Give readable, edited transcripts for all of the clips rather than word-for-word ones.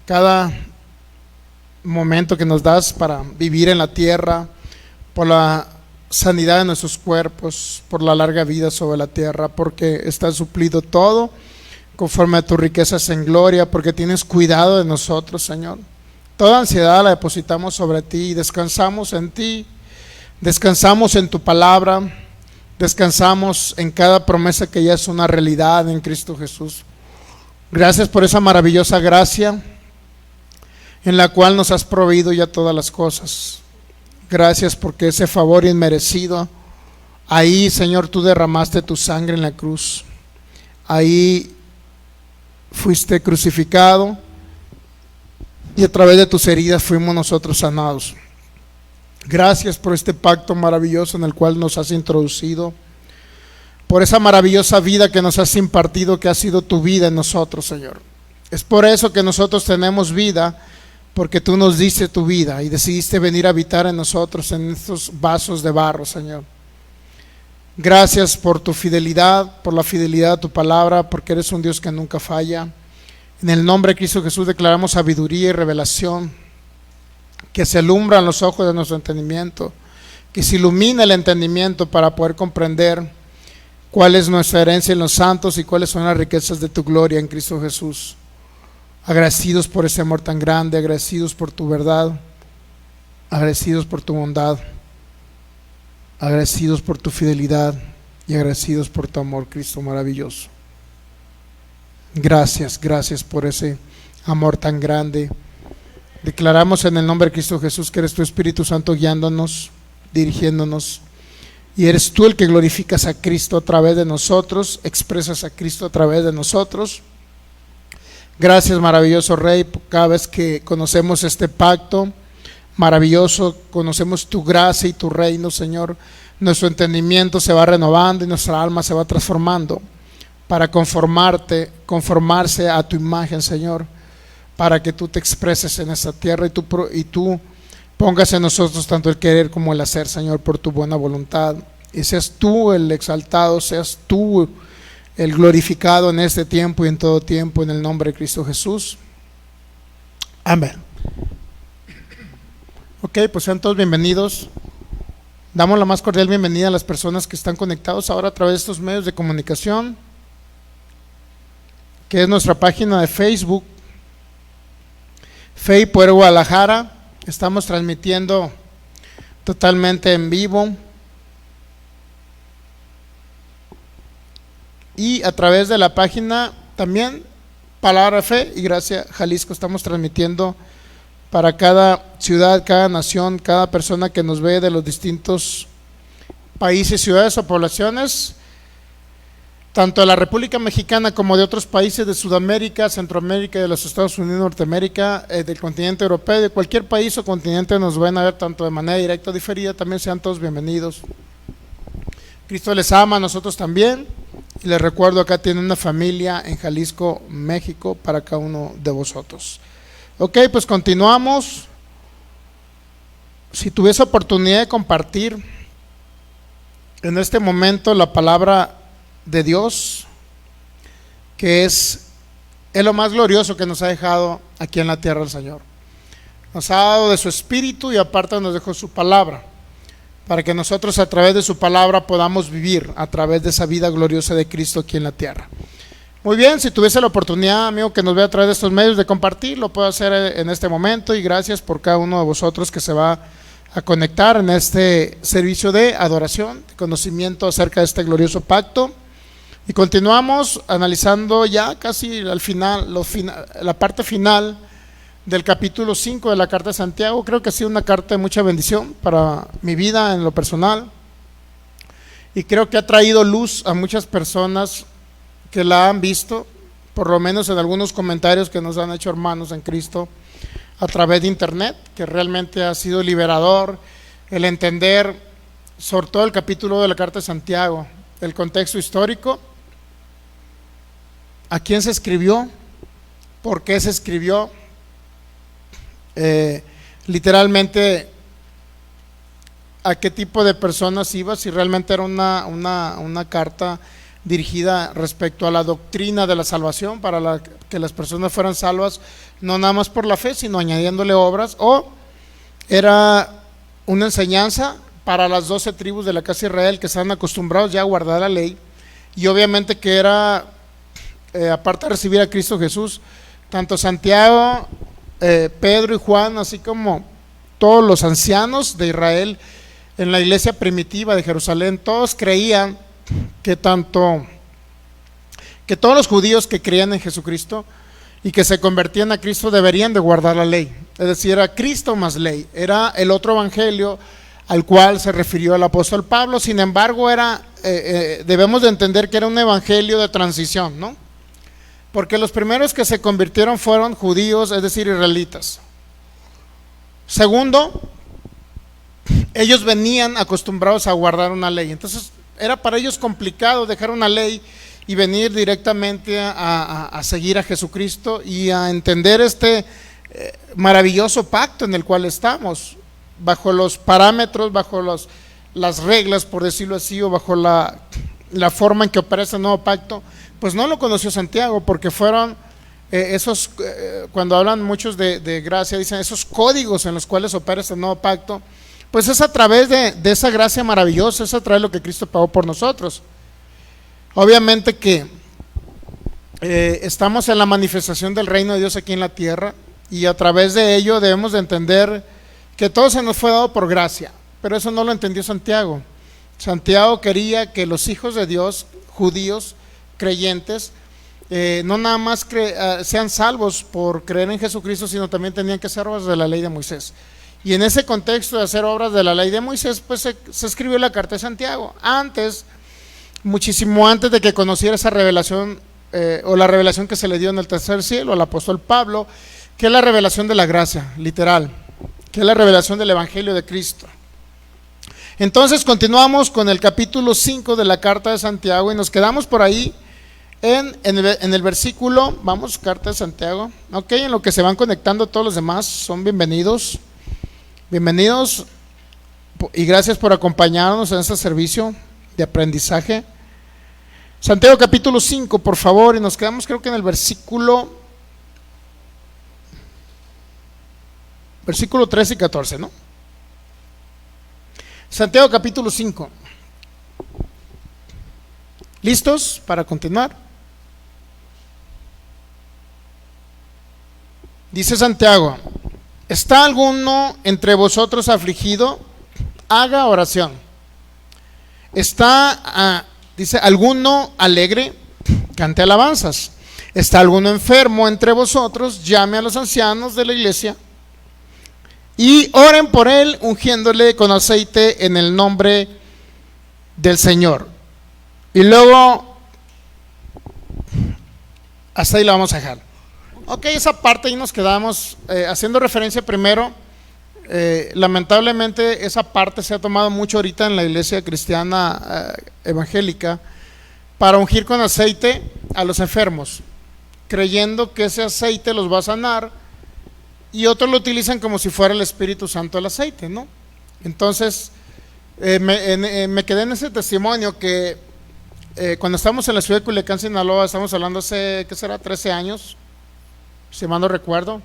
cada momento que nos das para vivir en la tierra, por la sanidad de nuestros cuerpos, por la larga vida sobre la tierra, porque está suplido todo conforme a tus riquezas en gloria, porque tienes cuidado de nosotros, Señor. Toda ansiedad la depositamos sobre ti y descansamos en ti, descansamos en tu palabra, descansamos en cada promesa que ya es una realidad en Cristo Jesús. Gracias por esa maravillosa gracia en la cual nos has proveído ya todas las cosas. Gracias porque ese favor inmerecido, ahí, Señor, tú derramaste tu sangre en la cruz. Ahí fuiste crucificado y a través de tus heridas fuimos nosotros sanados. Gracias por este pacto maravilloso en el cual nos has introducido, por esa maravillosa vida que nos has impartido, que ha sido tu vida en nosotros, Señor. Es por eso que nosotros tenemos vida, porque tú nos diste tu vida y decidiste venir a habitar en nosotros, en estos vasos de barro, Señor. Gracias por tu fidelidad, por la fidelidad a tu palabra, porque eres un Dios que nunca falla. En el nombre de Cristo Jesús declaramos sabiduría y revelación, que se alumbran los ojos de nuestro entendimiento, que se ilumina el entendimiento para poder comprender cuál es nuestra herencia en los santos y cuáles son las riquezas de tu gloria en Cristo Jesús. Agradecidos por ese amor tan grande, agradecidos por tu verdad, agradecidos por tu bondad, agradecidos por tu fidelidad y agradecidos por tu amor, Cristo maravilloso. Gracias, gracias por ese amor tan grande. Declaramos en el nombre de Cristo Jesús que eres tu Espíritu Santo guiándonos, dirigiéndonos, y eres tú el que glorificas a Cristo a través de nosotros, expresas a Cristo a través de nosotros. Gracias, maravilloso Rey, cada vez que conocemos este pacto maravilloso, conocemos tu gracia y tu reino, Señor, nuestro entendimiento se va renovando y nuestra alma se va transformando para conformarse a tu imagen, Señor, para que tú te expreses en esta tierra y tú pongas en nosotros tanto el querer como el hacer, Señor, por tu buena voluntad, y seas tú el exaltado, seas tú el glorificado en este tiempo y en todo tiempo, en el nombre de Cristo Jesús. Amén. Ok, pues sean todos bienvenidos. Damos la más cordial bienvenida a las personas que están conectados ahora a través de estos medios de comunicación, que es nuestra página de Facebook, Fe Poder Guadalajara. Estamos transmitiendo totalmente en vivo, y a través de la página también Palabra Fe y Gracia Jalisco. Estamos transmitiendo para cada ciudad, cada nación, cada persona que nos ve de los distintos países, ciudades o poblaciones, tanto de la República Mexicana como de otros países de Sudamérica, Centroamérica, de los Estados Unidos, Norteamérica, del continente europeo, de cualquier país o continente nos van a ver tanto de manera directa o diferida. También sean todos bienvenidos. Cristo les ama, nosotros también, y les recuerdo, acá tienen una familia en Jalisco, México, para cada uno de vosotros. Ok, pues continuamos. Si tuviese oportunidad de compartir en este momento la palabra de Dios, que es lo más glorioso que nos ha dejado aquí en la tierra el Señor. Nos ha dado de su Espíritu y aparte nos dejó su palabra, para que nosotros a través de su palabra podamos vivir a través de esa vida gloriosa de Cristo aquí en la tierra. Muy bien, si tuviese la oportunidad, amigo, que nos ve a través de estos medios de compartir, lo puedo hacer en este momento, y gracias por cada uno de vosotros que se va a conectar en este servicio de adoración, de conocimiento acerca de este glorioso pacto. Y continuamos analizando ya casi al final, la parte final del capítulo 5 de la carta de Santiago. Creo que ha sido una carta de mucha bendición para mi vida en lo personal, y creo que ha traído luz a muchas personas que la han visto, por lo menos en algunos comentarios que nos han hecho hermanos en Cristo a través de internet, que realmente ha sido liberador el entender sobre todo el capítulo de la carta de Santiago, el contexto histórico, a quién se escribió, por qué se escribió, literalmente a qué tipo de personas iba, si realmente era una carta dirigida respecto a la doctrina de la salvación, para que las personas fueran salvas no nada más por la fe, sino añadiéndole obras, o era una enseñanza para las 12 tribus de la casa de Israel que estaban acostumbrados ya a guardar la ley, y obviamente que era, aparte de recibir a Cristo Jesús, tanto Santiago, Pedro y Juan, así como todos los ancianos de Israel en la iglesia primitiva de Jerusalén, todos creían que todos los judíos que creían en Jesucristo y que se convertían a Cristo deberían de guardar la ley. Es decir, era Cristo más ley, era el otro evangelio al cual se refirió el apóstol Pablo. Sin embargo, debemos de entender que era un evangelio de transición, ¿no? Porque los primeros que se convirtieron fueron judíos, es decir, israelitas. Segundo, ellos venían acostumbrados a guardar una ley, entonces era para ellos complicado dejar una ley y venir directamente a seguir a Jesucristo y a entender este maravilloso pacto en el cual estamos, bajo los parámetros, bajo las reglas, por decirlo así, o bajo la forma en que opera este nuevo pacto. Pues no lo conoció Santiago, porque fueron esos, cuando hablan muchos de gracia, dicen esos códigos en los cuales opera este nuevo pacto, pues es a través de esa gracia maravillosa, es a través de lo que Cristo pagó por nosotros. Obviamente que estamos en la manifestación del reino de Dios aquí en la tierra, y a través de ello debemos de entender que todo se nos fue dado por gracia, pero eso no lo entendió Santiago. Santiago quería que los hijos de Dios, judíos, creyentes, no nada más sean salvos por creer en Jesucristo, sino también tenían que ser obras de la ley de Moisés. Y en ese contexto de hacer obras de la ley de Moisés, pues se escribió la carta de Santiago. Muchísimo antes de que conociera esa revelación, o la revelación que se le dio en el tercer cielo al apóstol Pablo, que es la revelación de la gracia, literal, que es la revelación del evangelio de Cristo. Entonces continuamos con el capítulo 5 de la carta de Santiago, y nos quedamos por ahí en el versículo, vamos, carta de Santiago, ok, en lo que se van conectando todos los demás, son bienvenidos y gracias por acompañarnos en este servicio de aprendizaje. Santiago capítulo 5, por favor, y nos quedamos creo que en el versículo 13 y 14, ¿no? Santiago capítulo 5. ¿Listos para continuar? Dice Santiago: ¿está alguno entre vosotros afligido? Haga oración. Dice, ¿alguno alegre? Cante alabanzas. ¿Está alguno enfermo entre vosotros? Llame a los ancianos de la iglesia y oren por él, ungiéndole con aceite en el nombre del Señor. Y luego, hasta ahí la vamos a dejar. Ok, esa parte ahí nos quedamos, haciendo referencia primero. Lamentablemente esa parte se ha tomado mucho ahorita en la iglesia cristiana evangélica para ungir con aceite a los enfermos, creyendo que ese aceite los va a sanar, y otros lo utilizan como si fuera el Espíritu Santo el aceite, ¿no? Entonces me quedé en ese testimonio que cuando estábamos en la ciudad de Culiacán, Sinaloa, estamos hablando hace, ¿qué será? 13 años, si mal no recuerdo.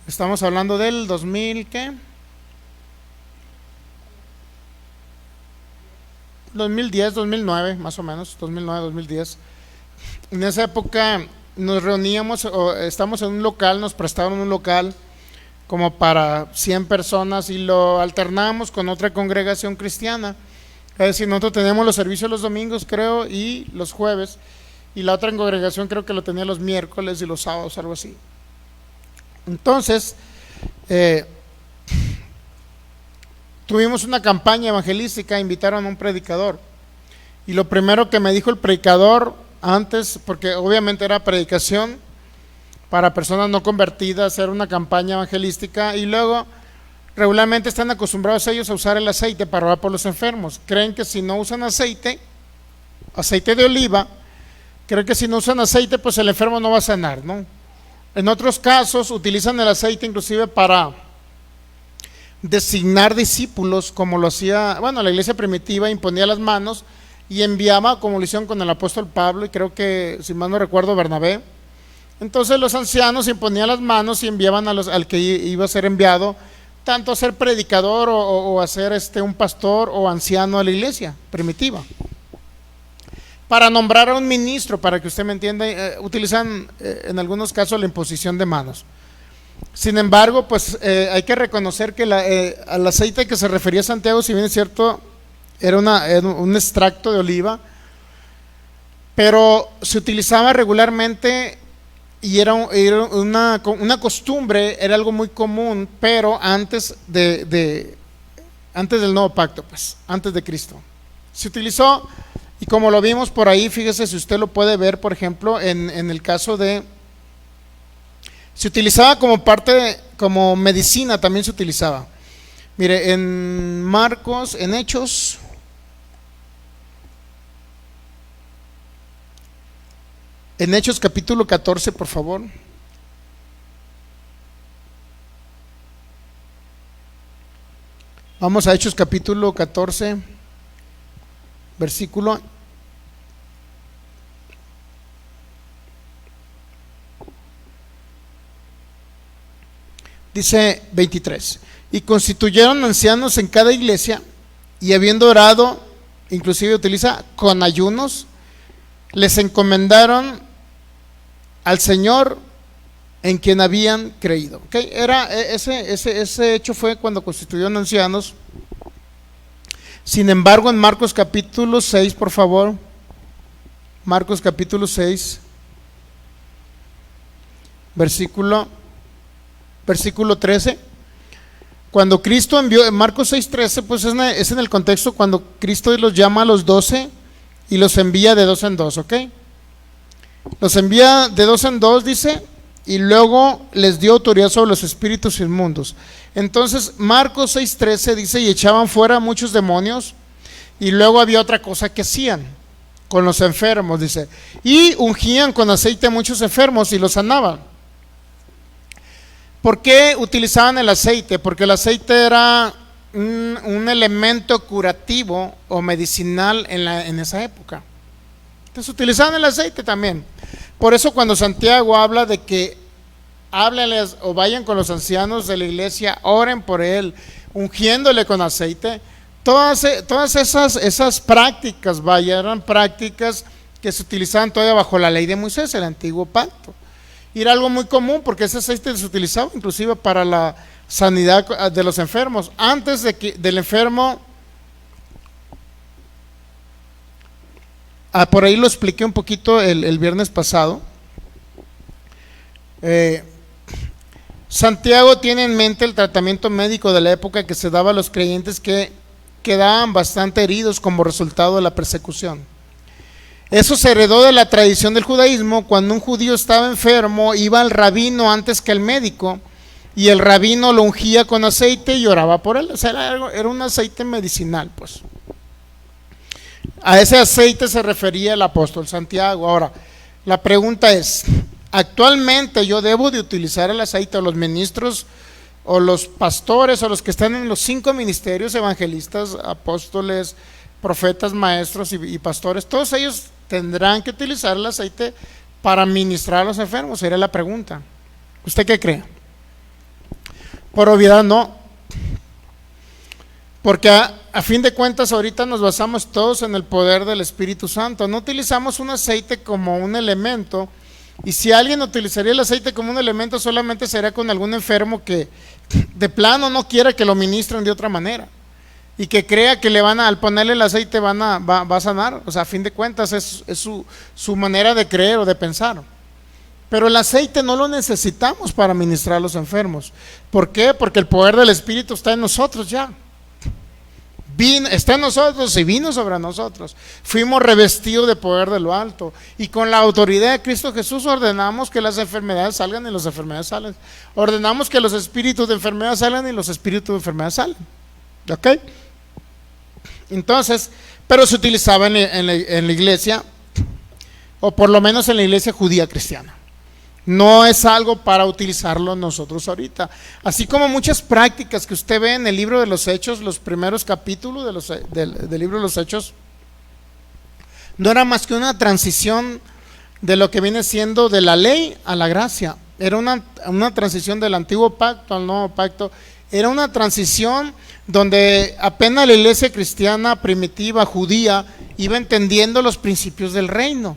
Estamos hablando del 2000, ¿qué? 2010, 2009, más o menos, 2009, 2010. En esa época nos reuníamos, estamos en un local, nos prestaron un local como para 100 personas y lo alternábamos con otra congregación cristiana. Es decir, nosotros teníamos los servicios los domingos, creo, y los jueves, y la otra congregación creo que lo tenía los miércoles y los sábados, algo así. Entonces, tuvimos una campaña evangelística, invitaron a un predicador, y lo primero que me dijo el predicador antes, porque obviamente era predicación para personas no convertidas, era una campaña evangelística, y luego regularmente están acostumbrados ellos a usar el aceite para orar por los enfermos. Creen que si no usan aceite de oliva, creen que si no usan aceite, pues el enfermo no va a sanar, ¿no? En otros casos utilizan el aceite inclusive para designar discípulos, como lo hacía, bueno, la iglesia primitiva imponía las manos y enviaba, como lo hicieron con el apóstol Pablo y creo que, si mal no recuerdo, Bernabé. Entonces los ancianos imponían las manos y enviaban al que iba a ser enviado, tanto a ser predicador o a ser un pastor o anciano de la iglesia primitiva. Para nombrar a un ministro, para que usted me entienda, utilizan en algunos casos la imposición de manos. Sin embargo, pues hay que reconocer que al aceite que se refería a Santiago, si bien es cierto, era un extracto de oliva, pero se utilizaba regularmente y era una costumbre, era algo muy común, pero antes del nuevo pacto, pues, antes de Cristo. Se utilizó, y como lo vimos por ahí, fíjese si usted lo puede ver, por ejemplo, en el caso se utilizaba como medicina, también se utilizaba. Mire, en Marcos, en Hechos, capítulo 14, por favor. Vamos a Hechos capítulo 14, versículo. Dice 23, y constituyeron ancianos en cada iglesia, y habiendo orado, inclusive utiliza con ayunos, les encomendaron al Señor en quien habían creído. ¿Okay? Ese hecho fue cuando constituyeron ancianos. Sin embargo, en Marcos capítulo 6, por favor, Marcos capítulo 6, versículo 13, cuando Cristo envió, en Marcos 6:13, pues es en el contexto cuando Cristo los llama a los 12 y los envía de 2 en 2, ¿ok? Los envía de 2 en 2, dice, y luego les dio autoridad sobre los espíritus inmundos. Entonces, Marcos 6:13 dice, y echaban fuera muchos demonios, y luego había otra cosa que hacían con los enfermos, dice, y ungían con aceite a muchos enfermos y los sanaban. ¿Por qué utilizaban el aceite? Porque el aceite era un elemento curativo o medicinal en esa época. Entonces utilizaban el aceite también. Por eso cuando Santiago habla de que háblenles o vayan con los ancianos de la iglesia, oren por él, ungiéndole con aceite, todas esas prácticas, eran prácticas que se utilizaban todavía bajo la ley de Moisés, el antiguo pacto. Y era algo muy común porque ese aceite se utilizaba inclusive para la sanidad de los enfermos. Antes del enfermo, por ahí lo expliqué un poquito el viernes pasado. Santiago tiene en mente el tratamiento médico de la época que se daba a los creyentes que quedaban bastante heridos como resultado de la persecución. Eso se heredó de la tradición del judaísmo. Cuando un judío estaba enfermo, iba al rabino antes que al médico, y el rabino lo ungía con aceite y oraba por él. O sea, era un aceite medicinal, pues. A ese aceite se refería el apóstol Santiago. Ahora, la pregunta es, ¿actualmente yo debo de utilizar el aceite, o los ministros o los pastores o los que están en los 5 ministerios, evangelistas, apóstoles, profetas, maestros y pastores, todos ellos tendrán que utilizar el aceite para ministrar a los enfermos? Sería la pregunta. ¿Usted qué cree? Por obviedad no, porque a fin de cuentas ahorita nos basamos todos en el poder del Espíritu Santo. No utilizamos un aceite como un elemento, y si alguien utilizaría el aceite como un elemento, solamente sería con algún enfermo que de plano no quiera que lo ministren de otra manera, y que crea que al ponerle el aceite va a sanar. O sea, a fin de cuentas es su manera de creer o de pensar. Pero el aceite no lo necesitamos para ministrar a los enfermos. ¿Por qué? Porque el poder del Espíritu está en nosotros ya. Está en nosotros y vino sobre nosotros. Fuimos revestidos de poder de lo alto, y con la autoridad de Cristo Jesús ordenamos que las enfermedades salgan y las enfermedades salen. Ordenamos que los espíritus de enfermedad salgan y los espíritus de enfermedad salen. ¿Ok? Entonces, pero se utilizaba en la iglesia, o por lo menos en la iglesia judía cristiana. No es algo para utilizarlo nosotros ahorita. Así como muchas prácticas que usted ve en el libro de los Hechos, los primeros capítulos del libro de los Hechos, no era más que una transición de lo que viene siendo de la ley a la gracia. Era una transición del antiguo pacto al nuevo pacto. Era una transición donde apenas la iglesia cristiana primitiva, judía, iba entendiendo los principios del reino.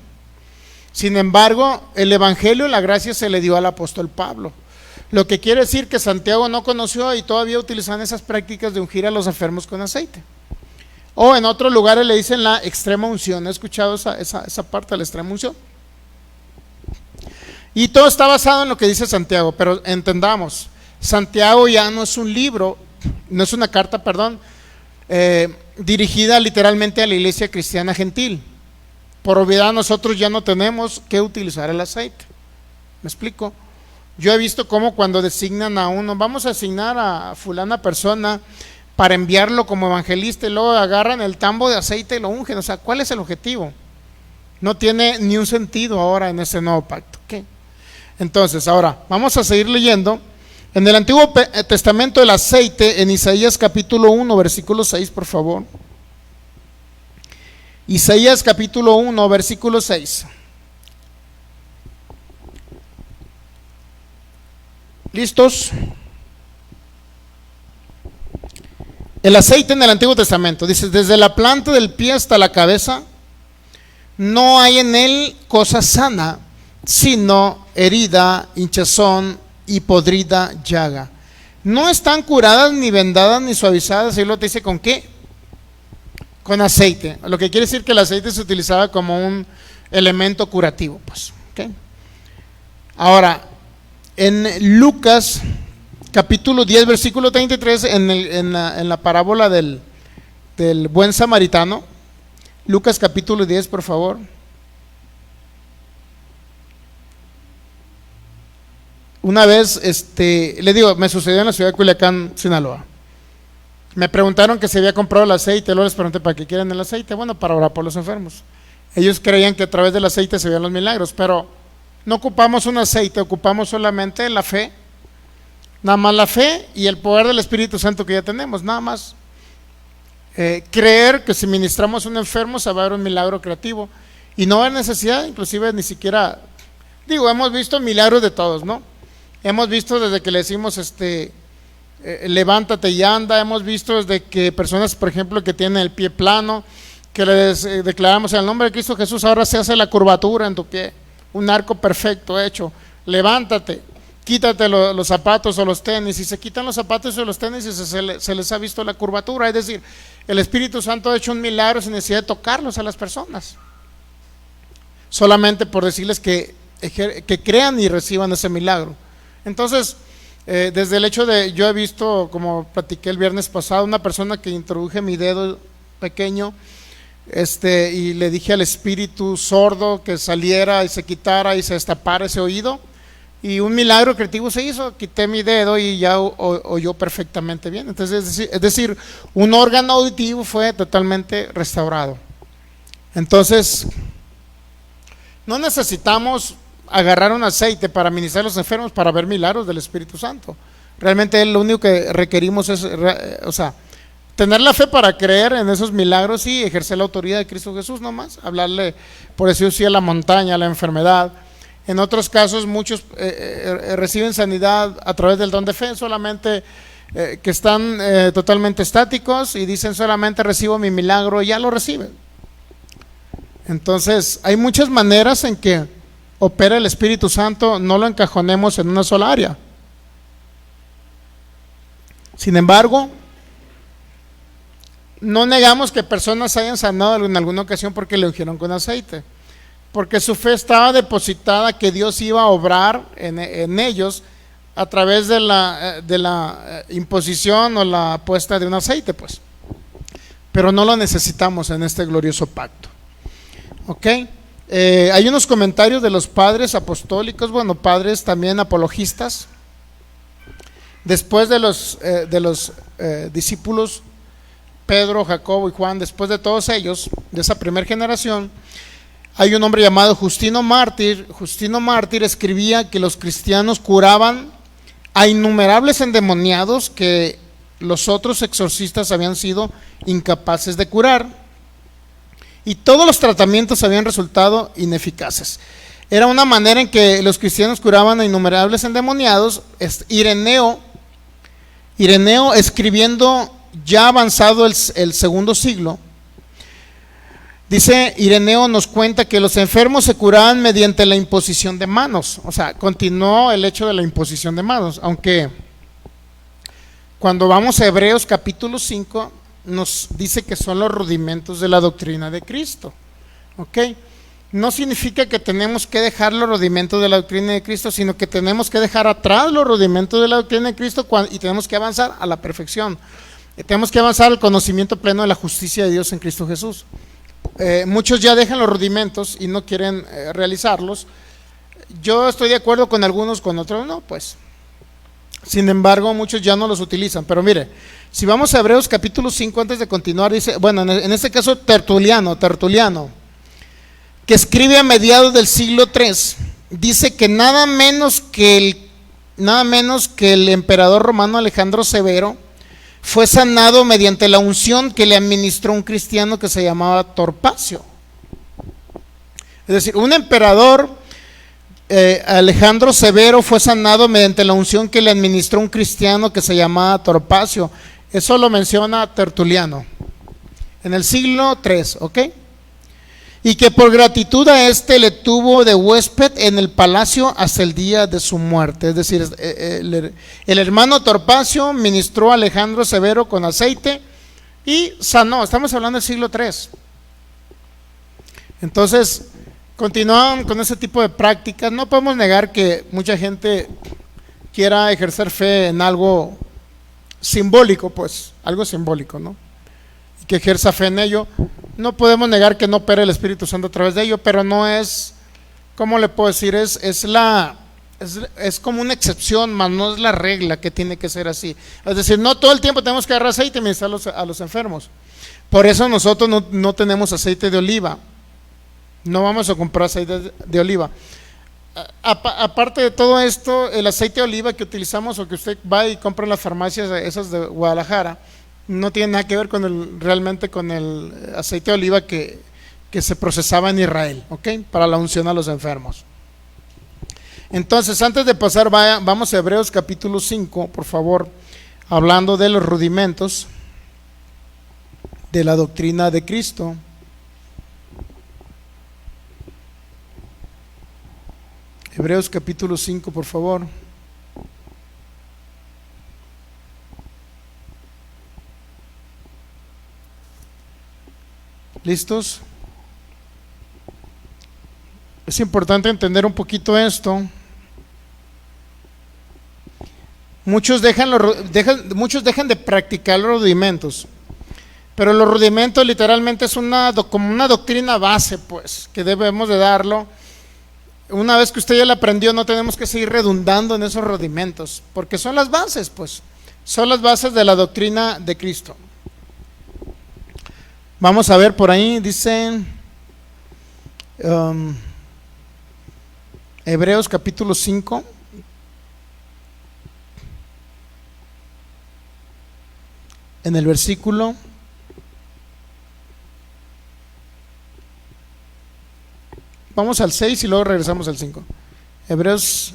Sin embargo, el evangelio y la gracia se le dio al apóstol Pablo. Lo que quiere decir que Santiago no conoció y todavía utilizaban esas prácticas de ungir a los enfermos con aceite. O en otros lugares le dicen la extrema unción. ¿He escuchado esa parte de la extrema unción? Y todo está basado en lo que dice Santiago, pero entendamos, Santiago ya no es un libro, no es una carta, perdón, dirigida literalmente a la iglesia cristiana gentil. Por obviedad nosotros ya no tenemos que utilizar el aceite. ¿Me explico? Yo he visto cómo cuando designan a uno, vamos a asignar a fulana persona para enviarlo como evangelista, y luego agarran el tambo de aceite y lo ungen. O sea, ¿cuál es el objetivo? No tiene ni un sentido ahora en este nuevo pacto. ¿Qué? Entonces, ahora vamos a seguir leyendo. En el Antiguo Testamento el aceite, en Isaías capítulo 1, versículo 6, por favor. Isaías capítulo 1, versículo 6. ¿Listos? El aceite en el Antiguo Testamento, dice, desde la planta del pie hasta la cabeza, no hay en él cosa sana, sino herida, hinchazón y podrida llaga. No están curadas, ni vendadas, ni suavizadas. Y luego te dice, ¿con qué? Con aceite. Lo que quiere decir que el aceite se utilizaba como un elemento curativo, pues. ¿Okay? Ahora, en Lucas capítulo 10, versículo 33, en la parábola del buen samaritano, Lucas capítulo 10, por favor. Una vez, le digo, me sucedió en la ciudad de Culiacán, Sinaloa. Me preguntaron que se había comprado el aceite, luego les pregunté, ¿para qué quieren el aceite? Bueno, para orar por los enfermos. Ellos creían que a través del aceite se veían los milagros, pero no ocupamos un aceite, ocupamos solamente la fe. Nada más la fe y el poder del Espíritu Santo que ya tenemos, nada más. Creer que si ministramos a un enfermo se va a dar un milagro creativo y no hay necesidad, inclusive ni siquiera, digo, hemos visto milagros de todos, ¿no? Hemos visto desde que le decimos levántate y anda, hemos visto desde que personas, por ejemplo, que tienen el pie plano, que les declaramos en el nombre de Cristo Jesús, ahora se hace la curvatura en tu pie, un arco perfecto hecho, levántate, quítate los zapatos o los tenis, y se quitan los zapatos o los tenis y se les ha visto la curvatura, es decir, el Espíritu Santo ha hecho un milagro sin necesidad de tocarlos a las personas, solamente por decirles que crean y reciban ese milagro. Entonces, desde el hecho de, yo he visto, como platiqué el viernes pasado, una persona que introduje mi dedo pequeño, y le dije al espíritu sordo que saliera y se quitara y se destapara ese oído, y un milagro creativo se hizo, quité mi dedo y ya oyó perfectamente bien. Entonces, es decir, un órgano auditivo fue totalmente restaurado. Entonces, no necesitamos agarrar un aceite para ministrar a los enfermos para ver milagros del Espíritu Santo. Realmente lo único que requerimos es, tener la fe para creer en esos milagros y ejercer la autoridad de Cristo Jesús nomás, hablarle, por decirlo así, a la montaña, a la enfermedad. En otros casos muchos reciben sanidad a través del don de fe, solamente que están totalmente estáticos y dicen solamente recibo mi milagro y ya lo reciben. Entonces hay muchas maneras en que opera el Espíritu Santo, no lo encajonemos en una sola área. Sin embargo, no negamos que personas hayan sanado en alguna ocasión porque le ungieron con aceite, porque su fe estaba depositada que Dios iba a obrar en ellos a través de la imposición o la puesta de un aceite, pues. Pero no lo necesitamos en este glorioso pacto. ¿Ok? Hay unos comentarios de los padres apostólicos, bueno, padres también apologistas, después de los discípulos Pedro, Jacobo y Juan, después de todos ellos, de esa primera generación, hay un hombre llamado Justino Mártir. Justino Mártir escribía que los cristianos curaban a innumerables endemoniados que los otros exorcistas habían sido incapaces de curar. y todos los tratamientos habían resultado ineficaces. Era una manera en que los cristianos curaban a innumerables endemoniados. Ireneo escribiendo ya avanzado el segundo siglo, dice Ireneo, nos cuenta que los enfermos se curaban mediante la imposición de manos. O sea, continuó el hecho de la imposición de manos, aunque cuando vamos a Hebreos capítulo 5 nos dice que son los rudimentos de la doctrina de Cristo. ¿Ok? No significa que tenemos que dejar los rudimentos de la doctrina de Cristo, sino que tenemos que dejar atrás los rudimentos de la doctrina de Cristo y tenemos que avanzar a la perfección. Tenemos que avanzar al conocimiento pleno de la justicia de Dios en Cristo Jesús. Muchos ya dejan los rudimentos y no quieren realizarlos. Yo estoy de acuerdo con algunos, con otros no, pues. Sin embargo, muchos ya no los utilizan. Pero mire, si vamos a Hebreos capítulo 5, antes de continuar, dice, bueno, en este caso Tertuliano, que escribe a mediados del siglo III, dice que nada menos que el emperador romano Alejandro Severo fue sanado mediante la unción que le administró un cristiano que se llamaba Torpacio. Es decir, un emperador, Alejandro Severo, fue sanado mediante la unción que le administró un cristiano que se llamaba Torpacio. Eso lo menciona Tertuliano en el siglo III, ¿ok? Y que por gratitud a le tuvo de huésped en el palacio hasta el día de su muerte. Es decir, el hermano Torpacio ministró a Alejandro Severo con aceite y sanó. Estamos hablando del siglo III. Entonces, continuaban con ese tipo de prácticas. No podemos negar que mucha gente quiera ejercer fe en algo simbólico, pues, algo simbólico, ¿no? Que ejerza fe en ello. No podemos negar que no opere el Espíritu Santo a través de ello, pero no es, ¿cómo le puedo decir? Es como una excepción, mas no es la regla que tiene que ser así. Es decir, no todo el tiempo tenemos que agarrar aceite y ministrar a los enfermos. Por eso nosotros no tenemos aceite de oliva. No vamos a comprar aceite de oliva. Aparte de todo esto, el aceite de oliva que utilizamos o que usted va y compra en las farmacias esas de Guadalajara, no tiene nada que ver realmente con el aceite de oliva que se procesaba en Israel, ¿ok? Para la unción a los enfermos. Entonces, antes de pasar, vamos a Hebreos capítulo 5, por favor, hablando de los rudimentos de la doctrina de Cristo. Hebreos capítulo 5, por favor. ¿Listos? Es importante entender un poquito esto. Muchos dejan de practicar los rudimentos, pero los rudimentos literalmente es como una doctrina base, pues, que debemos de darlo. Una vez que usted ya la aprendió, no tenemos que seguir redundando en esos rudimentos, porque son las bases, pues, son las bases de la doctrina de Cristo. Vamos a ver por ahí, dice Hebreos capítulo 5. En el versículo vamos al 6 y luego regresamos al 5. Hebreos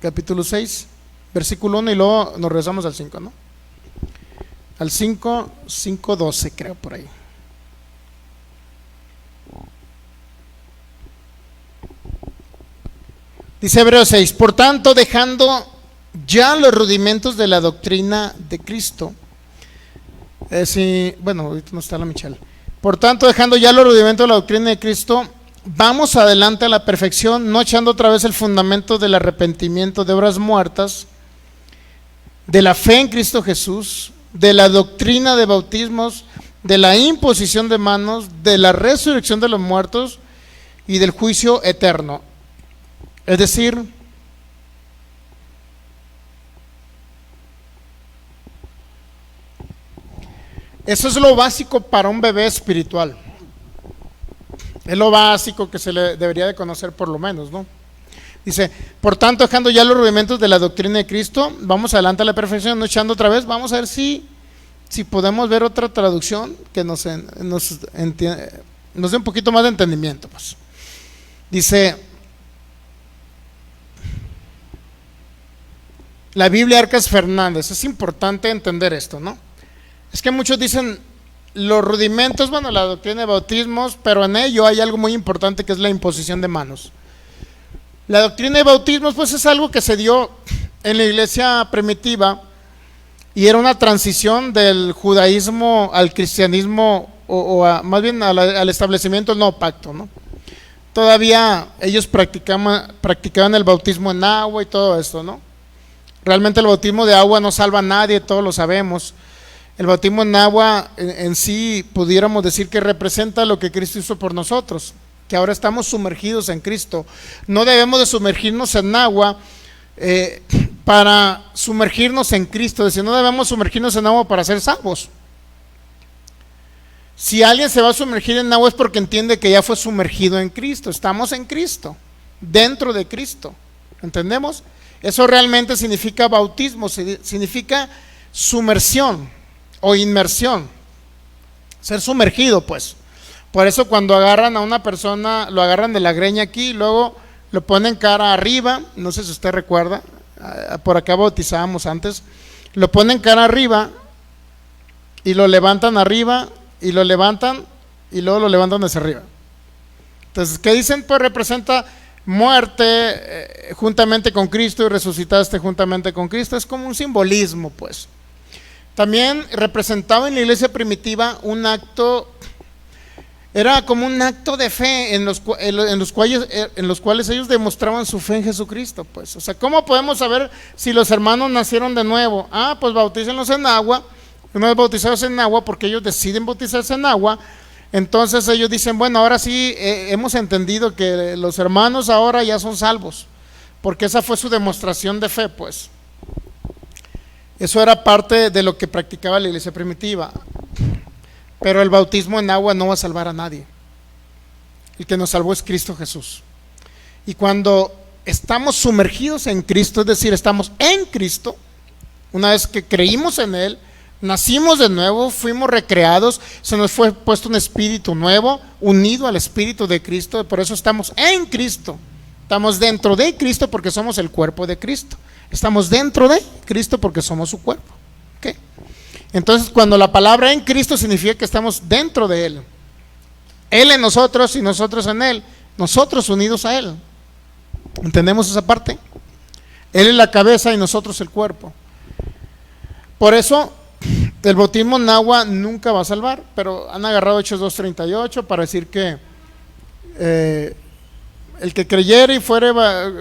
capítulo 6, versículo 1 y luego nos regresamos al 5, ¿no? Al 5, 5:12 creo por ahí. Dice Hebreos 6, por tanto, dejando ya los rudimentos de la doctrina de Cristo. Bueno, ahorita no está la Michelle. Por tanto, dejando ya los rudimentos de la doctrina de Cristo, vamos adelante a la perfección, no echando otra vez el fundamento del arrepentimiento de obras muertas, de la fe en Cristo Jesús, de la doctrina de bautismos, de la imposición de manos, de la resurrección de los muertos y del juicio eterno. Es decir, eso es lo básico para un bebé espiritual. Es lo básico que se le debería de conocer por lo menos, ¿no? Dice, por tanto, dejando ya los rudimentos de la doctrina de Cristo, vamos adelante a la perfección, no echando otra vez. Vamos a ver si podemos ver otra traducción que nos nos dé un poquito más de entendimiento, pues. Dice la Biblia Arcas Fernández, es importante entender esto, ¿no? Es que muchos dicen los rudimentos, bueno, la doctrina de bautismos, pero en ello hay algo muy importante que es la imposición de manos. La doctrina de bautismos, pues es algo que se dio en la iglesia primitiva y era una transición del judaísmo al cristianismo más bien al establecimiento del nuevo pacto, ¿no? Todavía ellos practicaban el bautismo en agua y todo esto, ¿no? Realmente el bautismo de agua no salva a nadie, todos lo sabemos. El bautismo en agua en sí pudiéramos decir que representa lo que Cristo hizo por nosotros, que ahora estamos sumergidos en Cristo. No debemos de sumergirnos en agua para sumergirnos en Cristo, es decir, no debemos sumergirnos en agua para ser salvos. Si alguien se va a sumergir en agua es porque entiende que ya fue sumergido en Cristo. Estamos en Cristo, dentro de Cristo, ¿entendemos? Eso realmente significa bautismo, significa sumersión o inmersión, ser sumergido, pues. Por eso cuando agarran a una persona, lo agarran de la greña aquí y luego lo ponen cara arriba, no sé si usted recuerda, por acá bautizábamos antes, lo ponen cara arriba y lo levantan arriba y lo levantan y luego lo levantan hacia arriba. Entonces, ¿qué dicen? Pues representa muerte juntamente con Cristo y resucitaste juntamente con Cristo. Es como un simbolismo, pues. También representaba en la iglesia primitiva un acto, era como un acto de fe en los cuales ellos demostraban su fe en Jesucristo, pues. O sea, ¿cómo podemos saber si los hermanos nacieron de nuevo? Pues bautícenlos en agua, una vez bautizados en agua, porque ellos deciden bautizarse en agua. Entonces ellos dicen, bueno, ahora sí hemos entendido que los hermanos ahora ya son salvos, porque esa fue su demostración de fe, pues. Eso era parte de lo que practicaba la iglesia primitiva. Pero el bautismo en agua no va a salvar a nadie. El que nos salvó es Cristo Jesús. Y cuando estamos sumergidos en Cristo, es decir, estamos en Cristo, una vez que creímos en Él, nacimos de nuevo, fuimos recreados, se nos fue puesto un espíritu nuevo, unido al espíritu de Cristo, por eso estamos en Cristo. Estamos dentro de Cristo porque somos el cuerpo de Cristo. Estamos dentro de Cristo porque somos su cuerpo. ¿Okay? Entonces, cuando la palabra en Cristo significa que estamos dentro de Él. Él en nosotros y nosotros en Él. Nosotros unidos a Él. ¿Entendemos esa parte? Él es la cabeza y nosotros el cuerpo. Por eso, el bautismo en agua nunca va a salvar, pero han agarrado Hechos 2:38 para decir que el que creyera y fuere,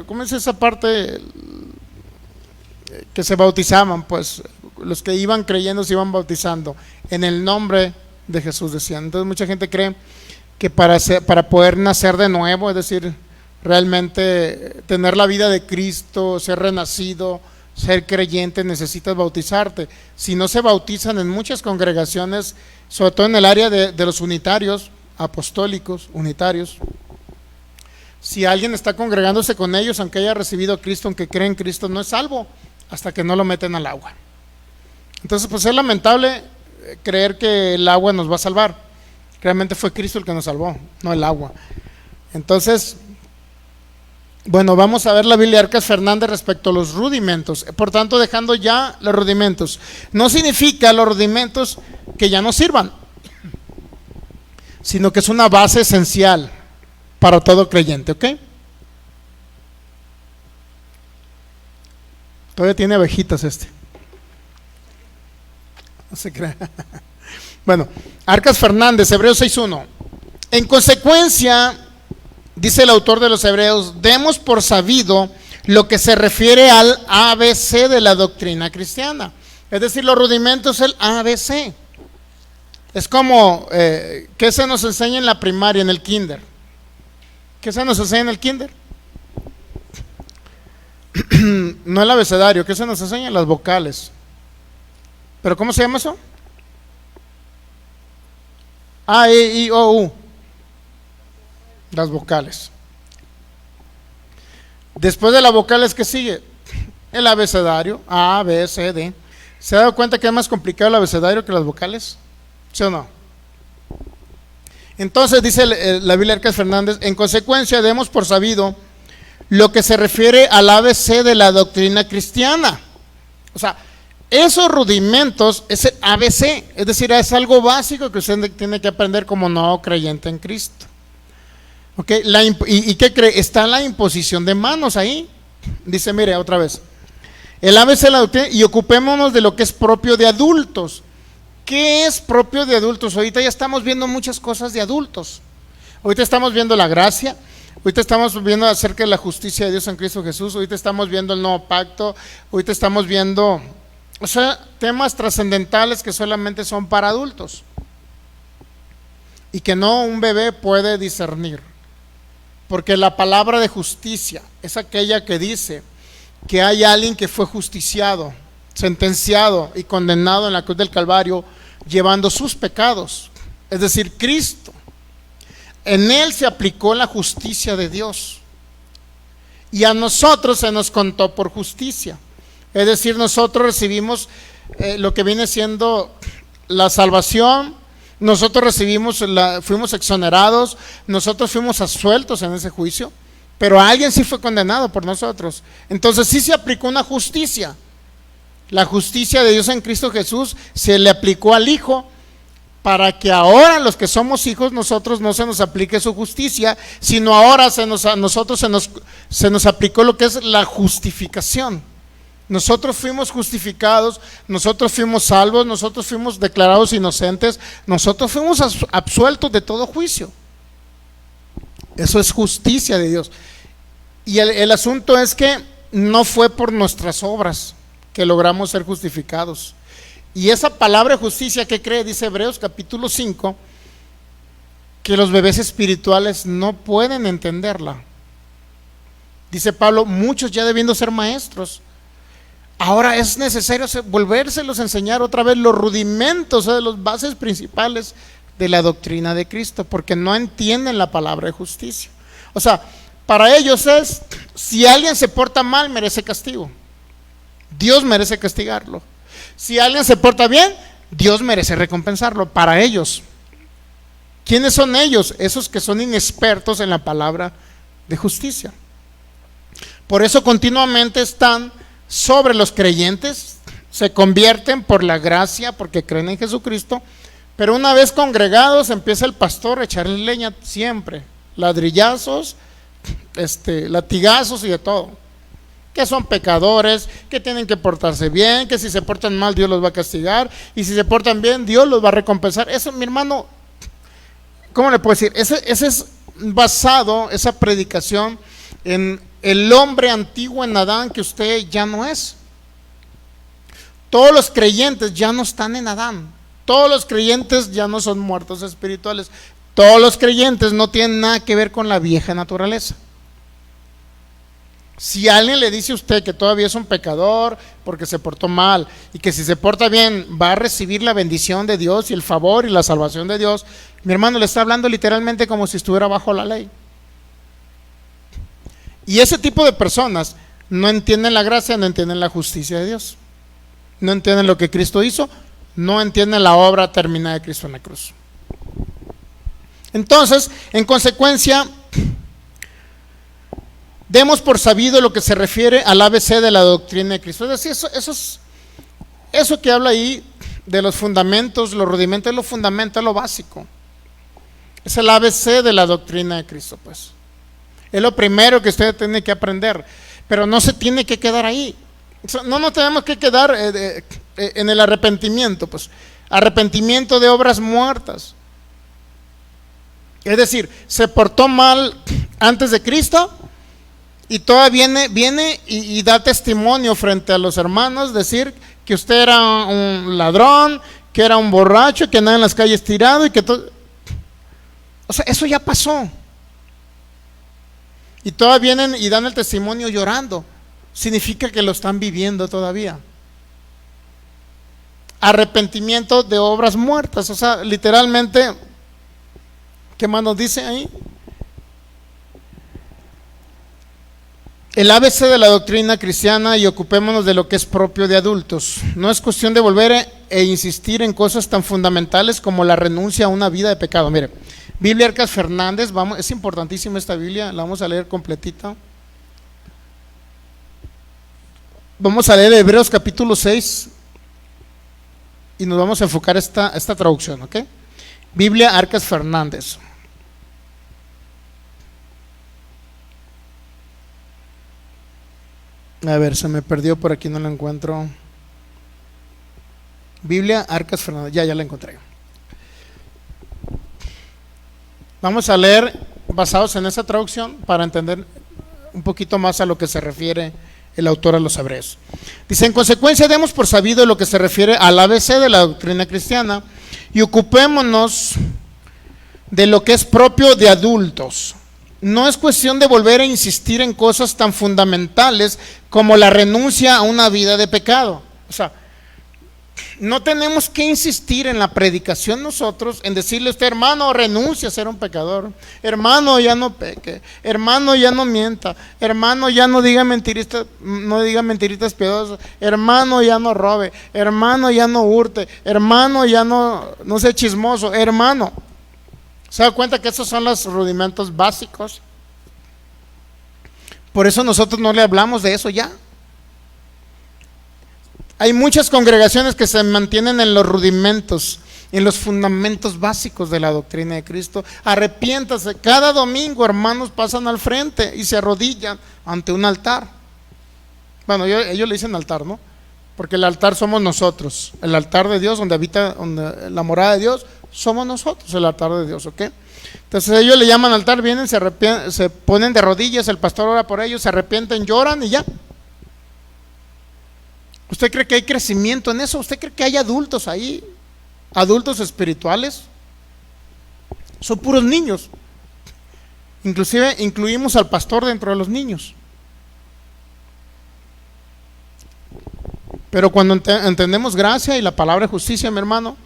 ¿cómo es esa parte? Que se bautizaban, pues los que iban creyendo se iban bautizando en el nombre de Jesús, decían. Entonces mucha gente cree que para poder nacer de nuevo, es decir, realmente tener la vida de Cristo, ser renacido, ser creyente, necesitas bautizarte. Si no se bautizan en muchas congregaciones, sobre todo en el área de los unitarios, apostólicos, unitarios, si alguien está congregándose con ellos, aunque haya recibido a Cristo, aunque cree en Cristo, no es salvo hasta que no lo meten al agua. Entonces, pues es lamentable creer que el agua nos va a salvar. Realmente fue Cristo el que nos salvó, no el agua. Entonces, bueno, vamos a ver la Biblia Arcas Fernández respecto a los rudimentos. Por tanto, dejando ya los rudimentos. No significa los rudimentos que ya no sirvan, sino que es una base esencial para todo creyente, ¿ok? Todavía tiene abejitas este. No se crea. Bueno, Arcas Fernández, Hebreos 6:1. En consecuencia, dice el autor de los Hebreos, demos por sabido lo que se refiere al ABC de la doctrina cristiana. Es decir, los rudimentos, el ABC. Es como, ¿qué se nos enseña en la primaria, en el kinder? ¿Qué se nos enseña en el kinder? No el abecedario, ¿qué se nos enseña? Las vocales. ¿Pero cómo se llama eso? A, E, I, O, U. Las vocales. Después de las vocales, ¿qué sigue? El abecedario, A, B, C, D. ¿Se ha dado cuenta que es más complicado el abecedario que las vocales? ¿Sí o no? Entonces dice la Biblia Arcas Fernández, en consecuencia demos por sabido lo que se refiere al ABC de la doctrina cristiana. O sea, esos rudimentos es el ABC, es decir, es algo básico que usted tiene que aprender como no creyente en Cristo. ¿Okay? ¿Y qué cree? Está la imposición de manos ahí. Dice, mire, otra vez, el ABC de la doctrina, y ocupémonos de lo que es propio de adultos. ¿Qué es propio de adultos? Ahorita ya estamos viendo muchas cosas de adultos. Ahorita estamos viendo la gracia, ahorita estamos viendo acerca de la justicia de Dios en Cristo Jesús, ahorita estamos viendo el nuevo pacto, ahorita estamos viendo, o sea, temas trascendentales que solamente son para adultos y que no un bebé puede discernir. Porque la palabra de justicia es aquella que dice que hay alguien que fue justiciado, sentenciado y condenado en la cruz del Calvario, llevando sus pecados, es decir, Cristo. En él se aplicó la justicia de Dios y a nosotros se nos contó por justicia, es decir, nosotros recibimos lo que viene siendo la salvación, nosotros recibimos, fuimos exonerados, nosotros fuimos absueltos en ese juicio, pero alguien sí fue condenado por nosotros. Entonces sí se aplicó una justicia. La justicia de Dios en Cristo Jesús se le aplicó al Hijo, para que ahora los que somos hijos, nosotros no se nos aplique su justicia, sino ahora a nosotros se nos aplicó lo que es la justificación. Nosotros fuimos justificados, nosotros fuimos salvos, nosotros fuimos declarados inocentes, nosotros fuimos absueltos de todo juicio. Eso es justicia de Dios. Y el asunto es que no fue por nuestras obras que logramos ser justificados. Y esa palabra justicia, ¿qué cree? Dice Hebreos capítulo 5, que los bebés espirituales no pueden entenderla. Dice Pablo, muchos ya debiendo ser maestros, ahora es necesario volvérselos a enseñar otra vez los rudimentos, de las bases principales de la doctrina de Cristo, porque no entienden la palabra de justicia. O sea, para ellos es, si alguien se porta mal, merece castigo. Dios merece castigarlo. Si alguien se porta bien, Dios merece recompensarlo. Para ellos. ¿Quiénes son ellos? Esos que son inexpertos en la palabra de justicia. Por eso continuamente están sobre los creyentes, se convierten por la gracia, porque creen en Jesucristo, pero una vez congregados empieza el pastor a echarles leña siempre, ladrillazos, latigazos y de todo, que son pecadores, que tienen que portarse bien, que si se portan mal Dios los va a castigar, y si se portan bien Dios los va a recompensar. Eso, mi hermano, ¿cómo le puedo decir? Ese es basado, esa predicación, en el hombre antiguo en Adán, que usted ya no es. Todos los creyentes ya no están en Adán. Todos los creyentes ya no son muertos espirituales. Todos los creyentes no tienen nada que ver con la vieja naturaleza. Si alguien le dice a usted que todavía es un pecador porque se portó mal, y que si se porta bien va a recibir la bendición de Dios y el favor y la salvación de Dios, mi hermano, le está hablando literalmente como si estuviera bajo la ley. Y ese tipo de personas no entienden la gracia, no entienden la justicia de Dios, no entienden lo que Cristo hizo, no entienden la obra terminada de Cristo en la cruz. Entonces, en consecuencia, demos por sabido lo que se refiere al ABC de la doctrina de Cristo. Es decir, eso que habla ahí de los fundamentos, los rudimentos, es lo fundamental, lo básico. Es el ABC de la doctrina de Cristo, pues. Es lo primero que usted tiene que aprender, pero no se tiene que quedar ahí. No nos tenemos que quedar en el arrepentimiento, pues. Arrepentimiento de obras muertas. Es decir, se portó mal antes de Cristo y todavía viene y da testimonio frente a los hermanos, decir que usted era un ladrón, que era un borracho, que andaba en las calles tirado y que todo. O sea, eso ya pasó. Y todavía vienen y dan el testimonio llorando. Significa que lo están viviendo todavía. Arrepentimiento de obras muertas. O sea, literalmente, ¿qué más nos dice ahí? El ABC de la doctrina cristiana, y ocupémonos de lo que es propio de adultos. No es cuestión de volver e insistir en cosas tan fundamentales como la renuncia a una vida de pecado. Mire, Biblia Arcas Fernández, vamos, es importantísima esta Biblia, la vamos a leer completita. Vamos a leer Hebreos capítulo 6 y nos vamos a enfocar esta traducción, ¿ok? Biblia Arcas Fernández. A ver, se me perdió por aquí, no la encuentro. Biblia Arcas Fernández, ya la encontré. Vamos a leer basados en esa traducción para entender un poquito más a lo que se refiere el autor a los hebreos. Dice: en consecuencia demos por sabido lo que se refiere al ABC de la doctrina cristiana y ocupémonos de lo que es propio de adultos. No es cuestión de volver a insistir en cosas tan fundamentales como la renuncia a una vida de pecado. O sea, no tenemos que insistir en la predicación nosotros, en decirle a usted: hermano, renuncia a ser un pecador, hermano, ya no peque, hermano, ya no mienta, hermano, ya no diga mentiritas piadosas, hermano, ya no robe, hermano, ya no hurte, hermano, ya no sea chismoso, hermano. ¿Se da cuenta que esos son los rudimentos básicos? Por eso nosotros no le hablamos de eso ya. Hay muchas congregaciones que se mantienen en los rudimentos, en los fundamentos básicos de la doctrina de Cristo. Arrepiéntase. Cada domingo, hermanos, pasan al frente y se arrodillan ante un altar. Bueno, ellos le dicen altar, ¿no? Porque el altar somos nosotros. El altar de Dios, donde habita la morada de Dios, somos nosotros, el altar de Dios, ¿ok? Entonces ellos le llaman altar, vienen, se ponen de rodillas, el pastor ora por ellos, se arrepienten, lloran y ya. ¿Usted cree que hay crecimiento en eso? ¿Usted cree que hay adultos ahí? ¿Adultos espirituales? Son puros niños. Inclusive incluimos al pastor dentro de los niños. Pero cuando entendemos gracia y la palabra justicia, mi hermano,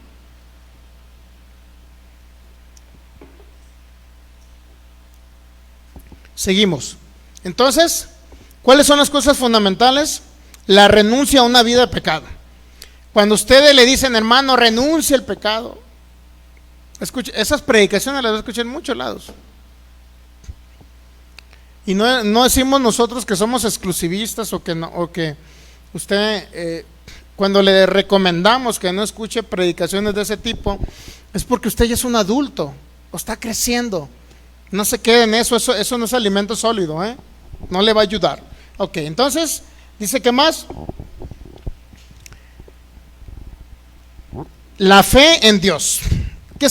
seguimos. Entonces, ¿cuáles son las cosas fundamentales? La renuncia a una vida de pecado. Cuando ustedes le dicen: hermano, renuncia al pecado, escuche, esas predicaciones las escuché en muchos lados. Y no decimos nosotros que somos exclusivistas o que usted, cuando le recomendamos que no escuche predicaciones de ese tipo, es porque usted ya es un adulto o está creciendo. No se quede en eso no es alimento sólido, no le va a ayudar. Ok, entonces dice que más, la fe en Dios. ¿Qué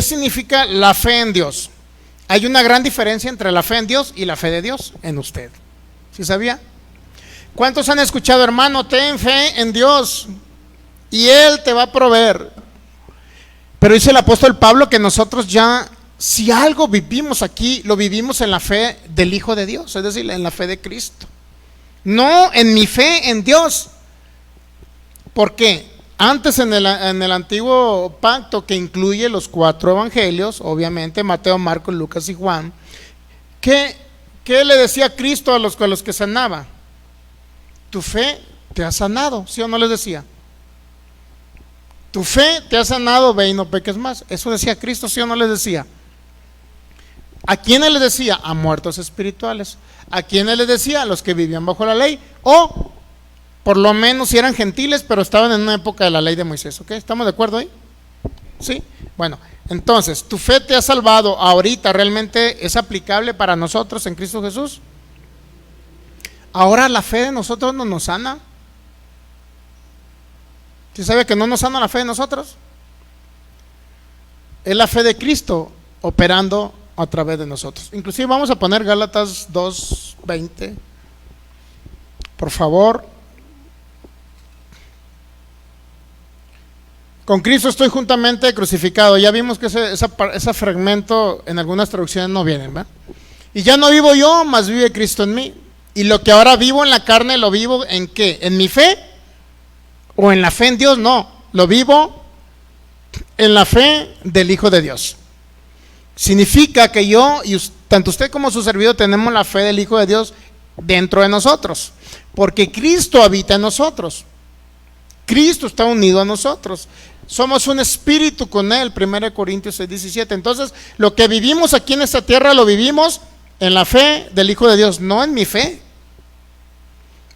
significa la fe en Dios? Hay una gran diferencia entre la fe en Dios y la fe de Dios en usted. ¿Sí sabía? ¿Cuántos han escuchado: hermano, ten fe en Dios y Él te va a proveer? Pero dice el apóstol Pablo que nosotros ya, si algo vivimos aquí, lo vivimos en la fe del Hijo de Dios, es decir, en la fe de Cristo. No en mi fe en Dios. ¿Por qué? Antes en el antiguo pacto, que incluye los 4 evangelios, obviamente Mateo, Marcos, Lucas y Juan, ¿qué le decía Cristo a los que sanaba? Tu fe te ha sanado, ¿sí o no les decía? Tu fe te ha sanado, ve y no peques más. Eso decía Cristo, ¿sí o no les decía? ¿A quiénes les decía? A muertos espirituales. ¿A quiénes les decía? A los que vivían bajo la ley, o por lo menos si eran gentiles, pero estaban en una época de la ley de Moisés, ¿ok? ¿Estamos de acuerdo ahí? ¿Sí? Bueno, entonces, ¿tu fe te ha salvado ahorita? ¿Realmente es aplicable para nosotros en Cristo Jesús? Ahora la fe de nosotros no nos sana. ¿Sí sabe que no nos sana la fe de nosotros? Es la fe de Cristo operando a través de nosotros. Inclusive vamos a poner Gálatas 2:20, por favor. Con Cristo estoy juntamente crucificado. Ya vimos que ese fragmento en algunas traducciones no vienen, ¿verdad? Y ya no vivo yo, mas vive Cristo en mí. Y lo que ahora vivo en la carne, ¿lo vivo en qué? ¿En mi fe? ¿O en la fe en Dios? No, lo vivo en la fe del Hijo de Dios. Significa que yo, y tanto usted como su servidor, tenemos la fe del Hijo de Dios dentro de nosotros, porque Cristo habita en nosotros. Cristo está unido a nosotros. Somos un espíritu con Él, 1 Corintios 6:17. Entonces, lo que vivimos aquí en esta tierra lo vivimos en la fe del Hijo de Dios, no en mi fe.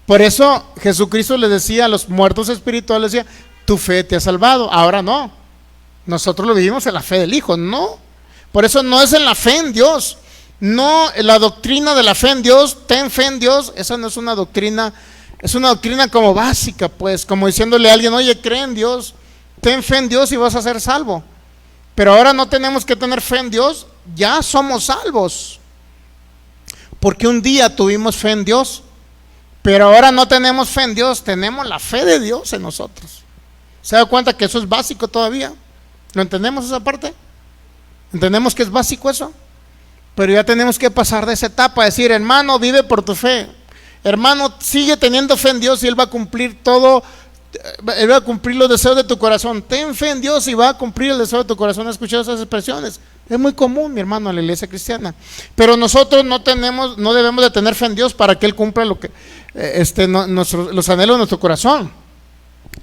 Por eso Jesucristo les decía a los muertos espirituales, decía, tu fe te ha salvado. Ahora no, nosotros lo vivimos en la fe del Hijo, no. Por eso no es en la fe en Dios, no la doctrina de la fe en Dios, ten fe en Dios, esa no es una doctrina, es una doctrina como básica, pues, como diciéndole a alguien, oye, cree en Dios, ten fe en Dios y vas a ser salvo. Pero ahora no tenemos que tener fe en Dios, ya somos salvos. Porque un día tuvimos fe en Dios, pero ahora no tenemos fe en Dios, tenemos la fe de Dios en nosotros. ¿Se da cuenta que eso es básico todavía? ¿Lo entendemos esa parte? ¿Entendemos que es básico eso? Pero ya tenemos que pasar de esa etapa, decir, hermano, vive por tu fe. Hermano, sigue teniendo fe en Dios y Él va a cumplir todo. Él va a cumplir los deseos de tu corazón. Ten fe en Dios y va a cumplir el deseo de tu corazón. ¿Has escuchado esas expresiones? Es muy común, mi hermano, en la iglesia cristiana. Pero nosotros no debemos de tener fe en Dios para que Él cumpla lo que los anhelos de nuestro corazón.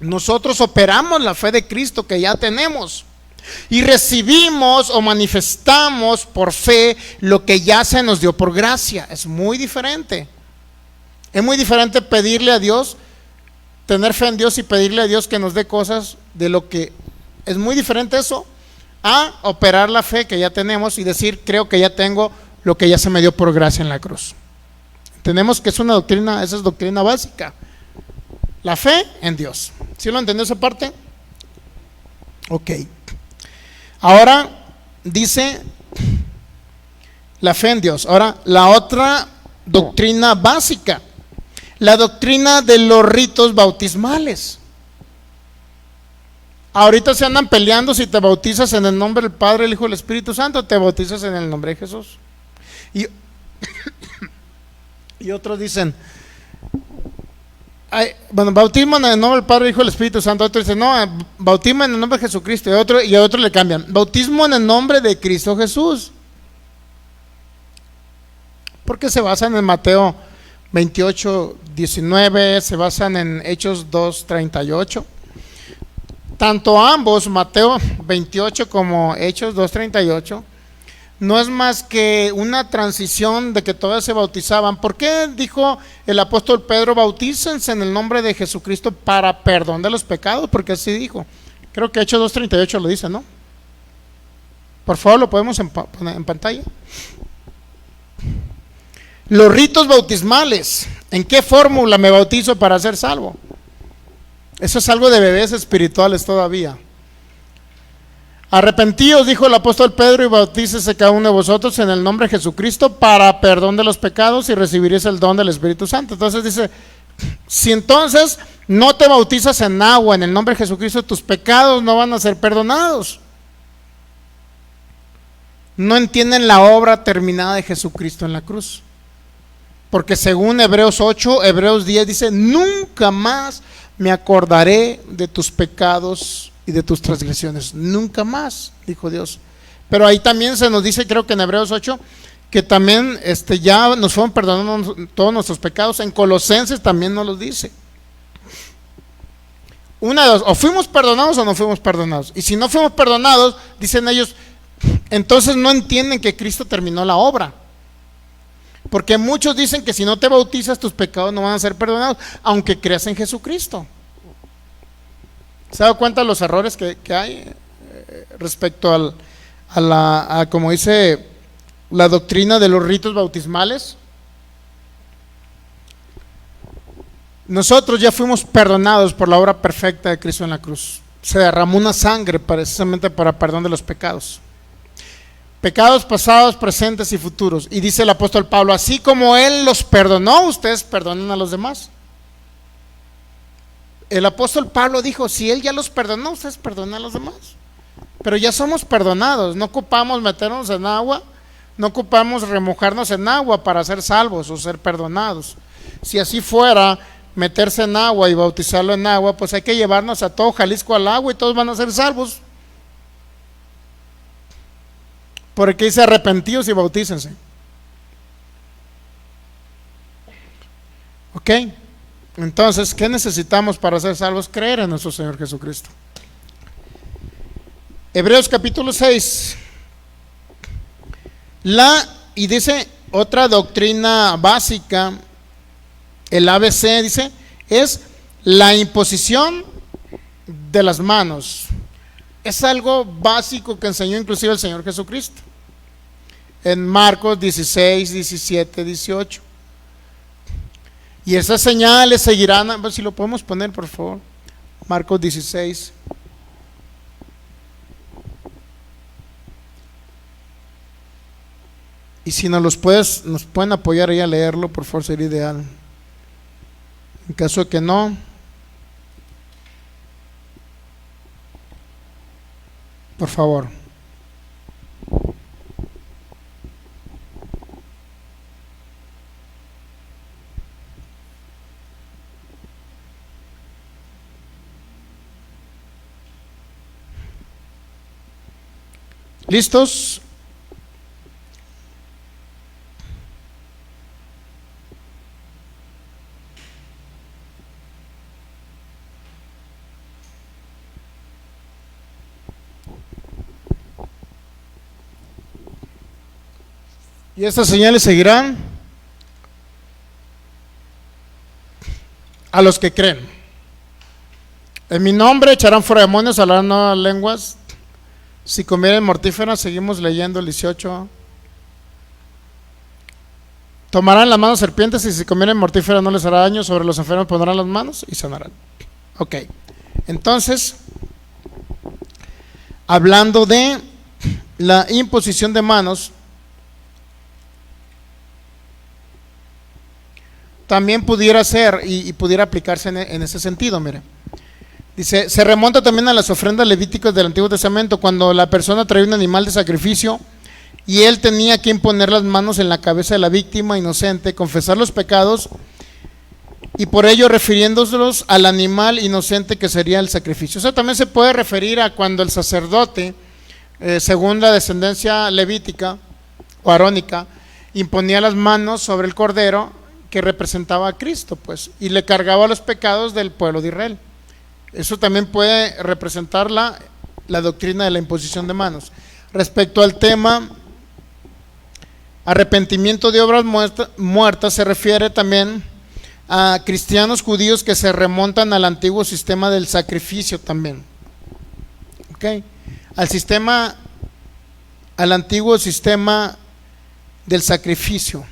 Nosotros operamos la fe de Cristo que ya tenemos y recibimos o manifestamos por fe lo que ya se nos dio por gracia. Es muy diferente. Es muy diferente pedirle a Dios, tener fe en Dios y pedirle a Dios que nos dé cosas de lo que es muy diferente eso a operar la fe que ya tenemos y decir, creo que ya tengo lo que ya se me dio por gracia en la cruz. Tenemos que es una doctrina, esa es doctrina básica. La fe en Dios. ¿Sí lo entendió esa parte? Ok. Ahora dice la fe en Dios. Ahora la otra doctrina básica, la doctrina de los ritos bautismales. Ahorita se andan peleando si te bautizas en el nombre del Padre, el Hijo y el Espíritu Santo, o te bautizas en el nombre de Jesús. Y otros dicen, bautismo en el nombre del Padre, el Hijo y el Espíritu Santo. Otros dicen, no, bautismo en el nombre de Jesucristo. Y a otro le cambian, bautismo en el nombre de Cristo Jesús. Porque se basan en Mateo 28:19, se basan en Hechos 2:38. Tanto ambos, Mateo 28 como Hechos 2:38, no es más que una transición de que todos se bautizaban. ¿Por qué dijo el apóstol Pedro, bautícense en el nombre de Jesucristo para perdón de los pecados? Porque así dijo. Creo que Hechos 2:38 lo dice, ¿no? Por favor, lo podemos poner en pantalla. Los ritos bautismales, ¿en qué fórmula me bautizo para ser salvo? Eso es algo de bebés espirituales todavía. Arrepentíos, dijo el apóstol Pedro, y bautícese cada uno de vosotros en el nombre de Jesucristo para perdón de los pecados y recibiréis el don del Espíritu Santo. Entonces dice, si entonces no te bautizas en agua en el nombre de Jesucristo, tus pecados no van a ser perdonados. No entienden la obra terminada de Jesucristo en la cruz. Porque según Hebreos 8, Hebreos 10 dice, nunca más me acordaré de tus pecados y de tus transgresiones. Nunca más, dijo Dios. Pero ahí también se nos dice, creo que en Hebreos 8, que también ya nos fueron perdonando todos nuestros pecados. En Colosenses también nos los dice. Una de dos, o fuimos perdonados o no fuimos perdonados. Y si no fuimos perdonados, dicen ellos, entonces no entienden que Cristo terminó la obra. Porque muchos dicen que si no te bautizas tus pecados no van a ser perdonados, aunque creas en Jesucristo. ¿Se ha dado cuenta de los errores que hay respecto a como dice la doctrina de los ritos bautismales? Nosotros ya fuimos perdonados por la obra perfecta de Cristo en la cruz. Se derramó una sangre precisamente para perdón de los pecados. Pecados pasados, presentes y futuros. Y dice el apóstol Pablo, así como Él los perdonó, ustedes perdonen a los demás. El apóstol Pablo dijo, si Él ya los perdonó, ustedes perdonen a los demás. Pero ya somos perdonados, no ocupamos meternos en agua, no ocupamos remojarnos en agua para ser salvos o ser perdonados. Si así fuera, meterse en agua y bautizarlo en agua, pues hay que llevarnos a todo Jalisco al agua y todos van a ser salvos. Porque dice arrepentidos y bautícense. ¿Ok? Entonces, ¿qué necesitamos para ser salvos? Creer en nuestro Señor Jesucristo. Hebreos capítulo 6. Y dice otra doctrina básica, el ABC dice, es la imposición de las manos. Es algo básico que enseñó inclusive el Señor Jesucristo. En Marcos 16, 17, 18. Y esas señales seguirán, a ver si lo podemos poner por favor. Marcos 16. Y si nos pueden apoyar ahí a leerlo, por favor, sería ideal. En caso de que no, por favor. ¿Listos? Y estas señales seguirán a los que creen. En mi nombre echarán fuera demonios, hablarán nuevas lenguas. Si comieren mortíferas, seguimos leyendo el 18. Tomarán las manos serpientes y si comieren mortíferas no les hará daño. Sobre los enfermos pondrán las manos y sanarán. Ok, entonces, hablando de la imposición de manos, también pudiera ser y pudiera aplicarse en ese sentido. Mire, dice, se remonta también a las ofrendas levíticas del Antiguo Testamento, cuando la persona traía un animal de sacrificio y él tenía que imponer las manos en la cabeza de la víctima inocente, confesar los pecados y por ello refiriéndolos al animal inocente que sería el sacrificio. O sea, también se puede referir a cuando el sacerdote, según la descendencia levítica o arónica, imponía las manos sobre el cordero que representaba a Cristo, pues, y le cargaba los pecados del pueblo de Israel. Eso también puede representar la doctrina de la imposición de manos. Respecto al tema arrepentimiento de obras muertas, se refiere también a cristianos judíos que se remontan al antiguo sistema del sacrificio también. ¿Okay? Al antiguo sistema del sacrificio.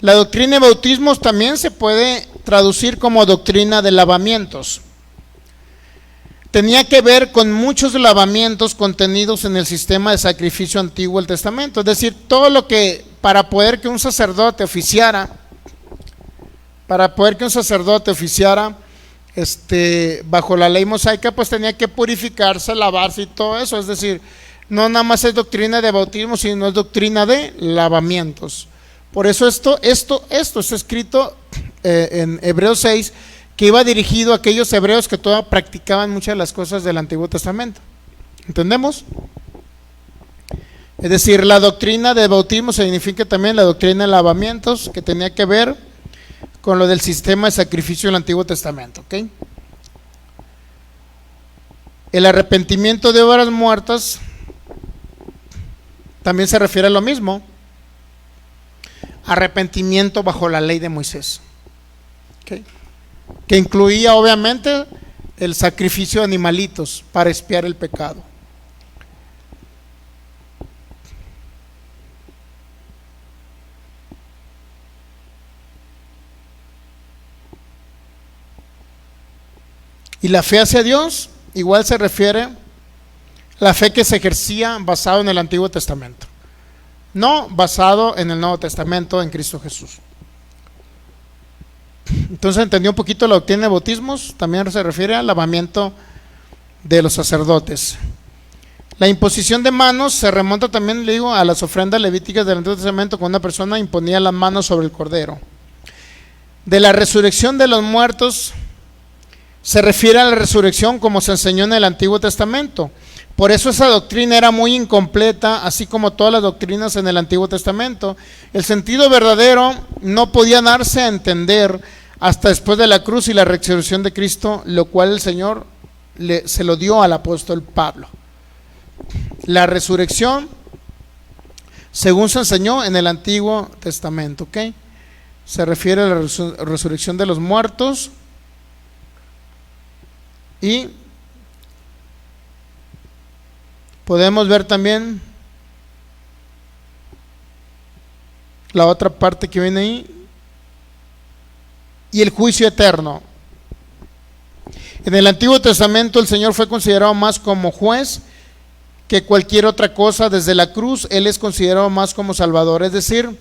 La doctrina de bautismos también se puede traducir como doctrina de lavamientos. Tenía que ver con muchos lavamientos contenidos en el sistema de sacrificio antiguo del Testamento. Es decir, todo lo que para poder que un sacerdote oficiara bajo la ley mosaica, pues tenía que purificarse, lavarse y todo eso. Es decir, no nada más es doctrina de bautismo, sino es doctrina de lavamientos. Por eso esto está escrito en Hebreos 6, que iba dirigido a aquellos hebreos que todavía practicaban muchas de las cosas del Antiguo Testamento. ¿Entendemos? Es decir, la doctrina de bautismo significa también la doctrina de lavamientos, que tenía que ver con lo del sistema de sacrificio del Antiguo Testamento. ¿Okay? El arrepentimiento de obras muertas también se refiere a lo mismo. Arrepentimiento bajo la ley de Moisés, ¿okay? Que incluía obviamente el sacrificio de animalitos para expiar el pecado. Y la fe hacia Dios igual se refiere a la fe que se ejercía basado en el Antiguo Testamento, no basado en el Nuevo Testamento, en Cristo Jesús. Entonces entendió un poquito la doctrina de bautismos. También se refiere al lavamiento de los sacerdotes. La imposición de manos se remonta también, le digo, a las ofrendas levíticas del Antiguo Testamento, cuando una persona imponía las manos sobre el cordero. De la resurrección de los muertos se refiere a la resurrección como se enseñó en el Antiguo Testamento. Por eso esa doctrina era muy incompleta, así como todas las doctrinas en el Antiguo Testamento. El sentido verdadero no podía darse a entender hasta después de la cruz y la resurrección de Cristo, lo cual el Señor se lo dio al apóstol Pablo. La resurrección, según se enseñó en el Antiguo Testamento, ¿ok? Se refiere a la resurrección de los muertos y podemos ver también la otra parte que viene ahí, y el juicio eterno. En el Antiguo Testamento el Señor fue considerado más como juez que cualquier otra cosa. Desde la cruz Él es considerado más como Salvador. Es decir,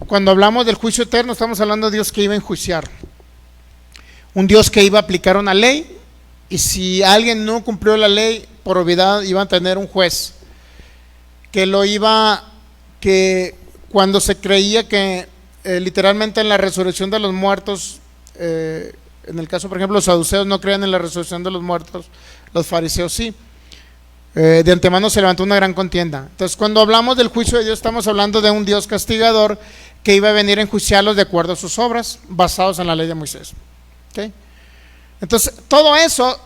cuando hablamos del juicio eterno, estamos hablando de Dios que iba a enjuiciar, un Dios que iba a aplicar una ley, y si alguien no cumplió la ley, por obviedad iba a tener un juez que cuando se creía que literalmente en la resurrección de los muertos, en el caso por ejemplo los saduceos no creían en la resurrección de los muertos, los fariseos sí, de antemano se levantó una gran contienda. Entonces cuando hablamos del juicio de Dios, estamos hablando de un Dios castigador que iba a venir a enjuiciarlos de acuerdo a sus obras, basados en la ley de Moisés. ¿Okay? Entonces todo eso,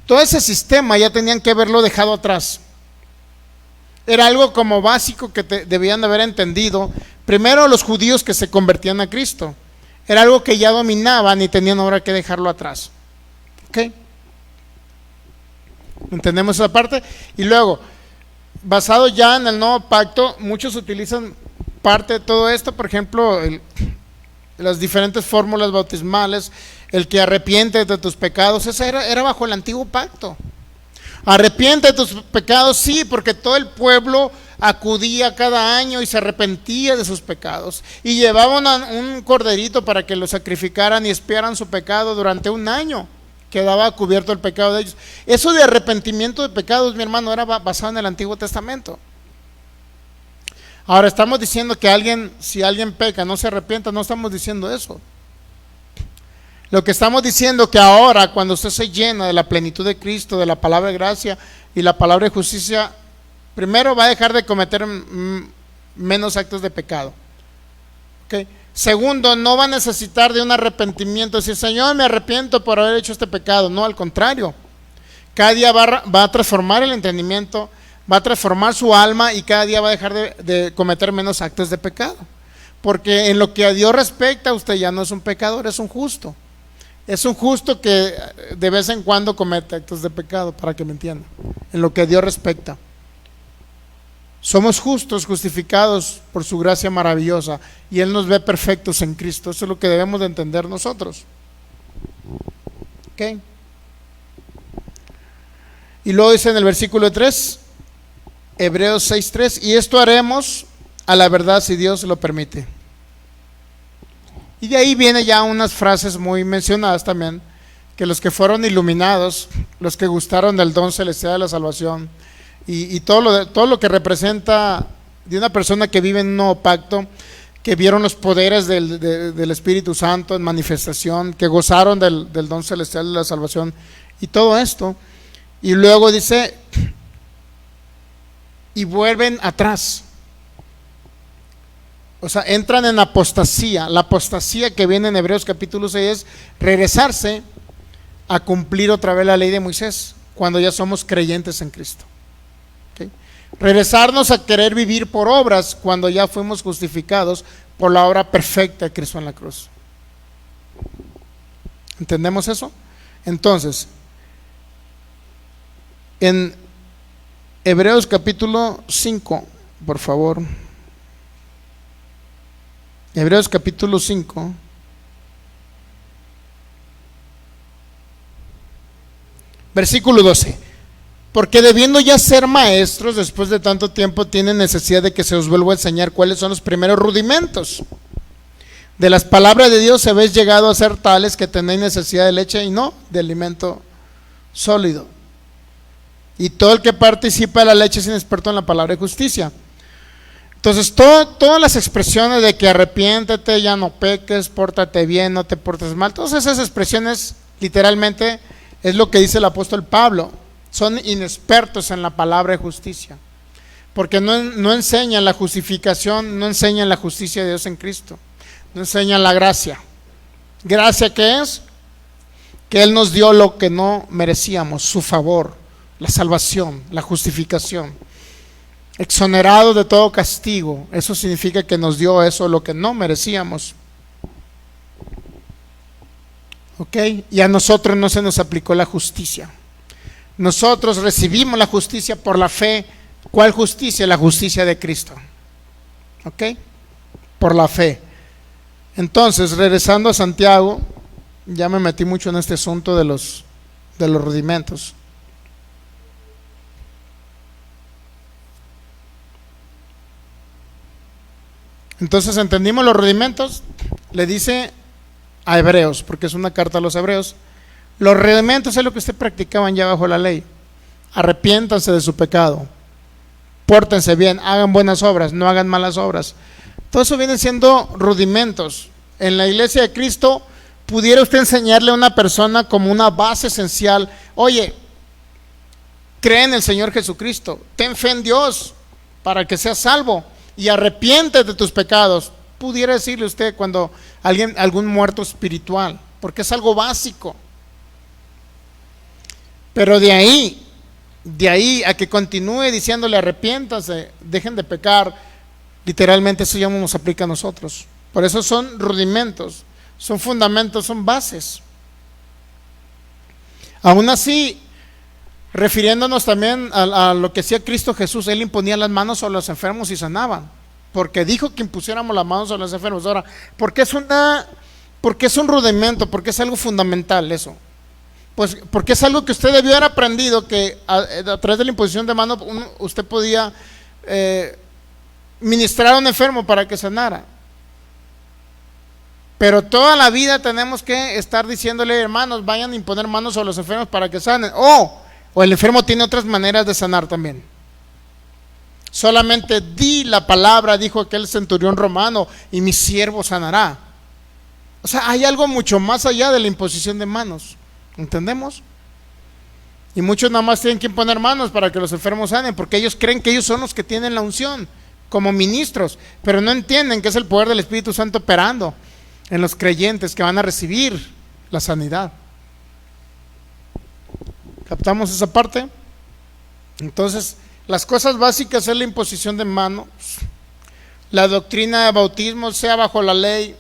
todo ese sistema ya tenían que haberlo dejado atrás. Era algo como básico que debían de haber entendido primero los judíos que se convertían a Cristo. Era algo que ya dominaban y tenían ahora que dejarlo atrás. ¿Ok? ¿Entendemos esa parte? Y luego, basado ya en el nuevo pacto, muchos utilizan parte de todo esto, por ejemplo, las diferentes fórmulas bautismales, el que arrepiente de tus pecados, eso era bajo el antiguo pacto. Arrepiente de tus pecados, sí, porque todo el pueblo acudía cada año y se arrepentía de sus pecados y llevaban un corderito para que lo sacrificaran y expiaran su pecado durante un año. Quedaba cubierto el pecado de ellos. Eso de arrepentimiento de pecados, mi hermano, era basado en el Antiguo Testamento. Ahora estamos diciendo que si alguien peca, no se arrepienta, no estamos diciendo eso. Lo que estamos diciendo que ahora, cuando usted se llena de la plenitud de Cristo, de la palabra de gracia y la palabra de justicia, primero va a dejar de cometer menos actos de pecado. ¿Okay? Segundo, no va a necesitar de un arrepentimiento, decir, Señor, me arrepiento por haber hecho este pecado. No, al contrario, cada día va a transformar el entendimiento, va a transformar su alma y cada día va a dejar de cometer menos actos de pecado. Porque en lo que a Dios respecta, usted ya no es un pecador, es un justo. Es un justo que de vez en cuando comete actos de pecado, para que me entiendan, en lo que a Dios respecta. Somos justos, justificados por su gracia maravillosa, y Él nos ve perfectos en Cristo. Eso es lo que debemos de entender nosotros. ¿Ok? Y luego dice en el versículo 3, Hebreos 6:3, y esto haremos a la verdad si Dios lo permite. Y de ahí viene ya unas frases muy mencionadas también, que los que fueron iluminados, los que gustaron del don celestial de la salvación, y todo lo que representa de una persona que vive en un nuevo pacto, que vieron los poderes del Espíritu Santo en manifestación, que gozaron del don celestial de la salvación y todo esto. Y luego dice, y vuelven atrás. O sea, entran en apostasía. La apostasía que viene en Hebreos capítulo 6 es regresarse a cumplir otra vez la ley de Moisés, cuando ya somos creyentes en Cristo. ¿Okay? Regresarnos a querer vivir por obras, cuando ya fuimos justificados por la obra perfecta de Cristo en la cruz. ¿Entendemos eso? Entonces, en Hebreos capítulo 5, por favor. Hebreos capítulo 5, versículo 12. Porque debiendo ya ser maestros, después de tanto tiempo, tienen necesidad de que se os vuelva a enseñar cuáles son los primeros rudimentos de las palabras de Dios. Habéis llegado a ser tales que tenéis necesidad de leche y no de alimento sólido. Y todo el que participa de la leche es inexperto en la palabra de justicia. Entonces, todas las expresiones de que arrepiéntete, ya no peques, pórtate bien, no te portes mal, todas esas expresiones literalmente es lo que dice el apóstol Pablo. Son inexpertos en la palabra de justicia, porque no enseñan la justificación, no enseñan la justicia de Dios en Cristo, no enseñan la gracia. Gracia, ¿qué es? Que Él nos dio lo que no merecíamos, su favor, la salvación, la justificación. Exonerado de todo castigo, eso significa que nos dio eso, lo que no merecíamos. ¿Ok? Y a nosotros no se nos aplicó la justicia. Nosotros recibimos la justicia por la fe. ¿Cuál justicia? La justicia de Cristo. ¿Ok? Por la fe. Entonces, regresando a Santiago, ya me metí mucho en este asunto de los rudimentos. Entonces, ¿entendimos los rudimentos? Le dice a Hebreos, porque es una carta a los Hebreos, los rudimentos es lo que ustedes practicaban ya bajo la ley. Arrepiéntanse de su pecado, pórtense bien, hagan buenas obras, no hagan malas obras. Todo eso viene siendo rudimentos. En la iglesia de Cristo, pudiera usted enseñarle a una persona como una base esencial: oye, cree en el Señor Jesucristo, ten fe en Dios para que seas salvo y arrepiéntete de tus pecados. Pudiera decirle usted cuando algún muerto espiritual, porque es algo básico. Pero de ahí a que continúe diciéndole arrepiéntanse, dejen de pecar, literalmente eso ya no nos aplica a nosotros. Por eso son rudimentos, son fundamentos, son bases. Aún así, refiriéndonos también a lo que hacía Cristo Jesús, Él imponía las manos a los enfermos y sanaban, porque dijo que impusiéramos las manos a los enfermos. Ahora, ¿por qué es un rudimento? ¿Por qué es algo fundamental eso? Pues porque es algo que usted debió haber aprendido, que a través de la imposición de manos usted podía ministrar a un enfermo para que sanara. Pero toda la vida tenemos que estar diciéndole: hermanos, vayan a imponer manos a los enfermos para que sanen. O el enfermo tiene otras maneras de sanar también. Solamente di la palabra, dijo aquel centurión romano, y mi siervo sanará. O sea, hay algo mucho más allá de la imposición de manos. ¿Entendemos? Y muchos nada más tienen que imponer manos para que los enfermos sanen, porque ellos creen que ellos son los que tienen la unción como ministros, pero no entienden que es el poder del Espíritu Santo operando en los creyentes que van a recibir la sanidad. ¿Captamos esa parte? Entonces, las cosas básicas es la imposición de manos, la doctrina de bautismo, sea bajo la ley,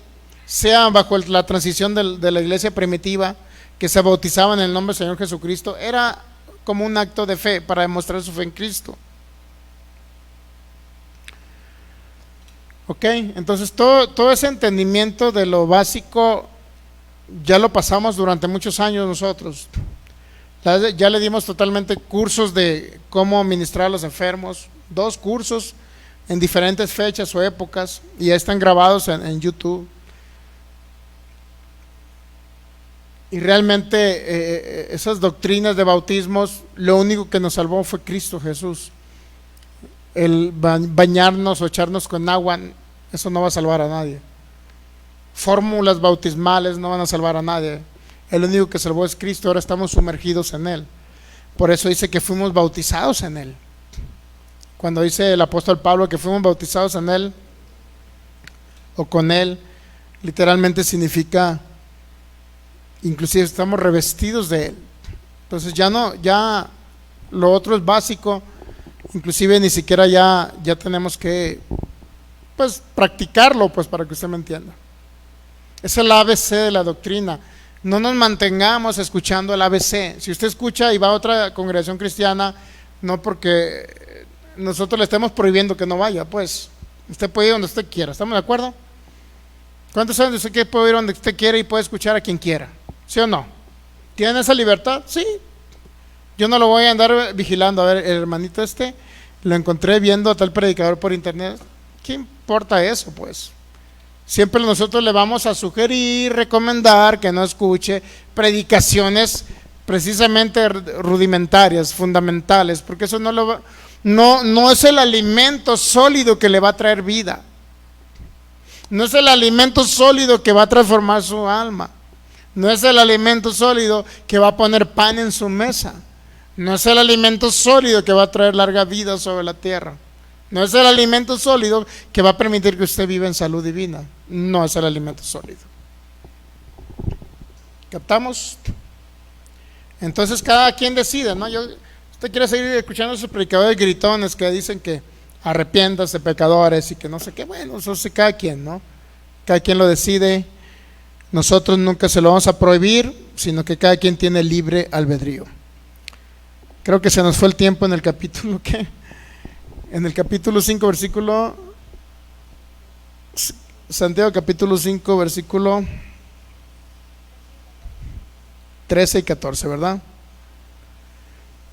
sea bajo la transición de la iglesia primitiva, que se bautizaban en el nombre del Señor Jesucristo, era como un acto de fe para demostrar su fe en Cristo. Ok, entonces todo ese entendimiento de lo básico ya lo pasamos durante muchos años nosotros. Ya le dimos totalmente cursos de cómo ministrar a los enfermos, 2 cursos en diferentes fechas o épocas, y ya están grabados en YouTube. Y realmente esas doctrinas de bautismos, lo único que nos salvó fue Cristo Jesús. El bañarnos o echarnos con agua, eso no va a salvar a nadie. Fórmulas bautismales no van a salvar a nadie. El único que salvó es Cristo. Ahora estamos sumergidos en Él. Por eso dice que fuimos bautizados en Él. Cuando dice el apóstol Pablo que fuimos bautizados en Él o con Él, literalmente significa inclusive estamos revestidos de Él. Entonces ya lo otro es básico. Inclusive ni siquiera ya tenemos que pues practicarlo, pues, para que usted me entienda. Esa es el ABC de la doctrina. No nos mantengamos escuchando el ABC. Si usted escucha y va a otra congregación cristiana, no porque nosotros le estemos prohibiendo que no vaya, pues usted puede ir donde usted quiera. ¿Estamos de acuerdo? ¿Cuántos saben de usted que puede ir donde usted quiera y puede escuchar a quien quiera? ¿Sí o no? ¿Tienen esa libertad? Sí. Yo no lo voy a andar vigilando. A ver, el hermanito lo encontré viendo a tal predicador por internet. ¿Qué importa eso, pues? Siempre nosotros le vamos a sugerir, recomendar que no escuche predicaciones precisamente rudimentarias, fundamentales, porque eso no es el alimento sólido que le va a traer vida. No es el alimento sólido que va a transformar su alma. No es el alimento sólido que va a poner pan en su mesa. No es el alimento sólido que va a traer larga vida sobre la tierra. No es el alimento sólido que va a permitir que usted viva en salud divina. No es el alimento sólido. ¿Captamos? Entonces cada quien decide, ¿no? Usted quiere seguir escuchando a esos predicadores gritones que dicen que arrepiéntase pecadores y que no sé qué. Bueno, eso sí, cada quien, ¿no? Cada quien lo decide. Nosotros nunca se lo vamos a prohibir, sino que cada quien tiene libre albedrío. Creo que se nos fue el tiempo en el capítulo, ¿qué? En el capítulo 5, versículo... Santiago capítulo 5, versículo 13 y 14, ¿verdad?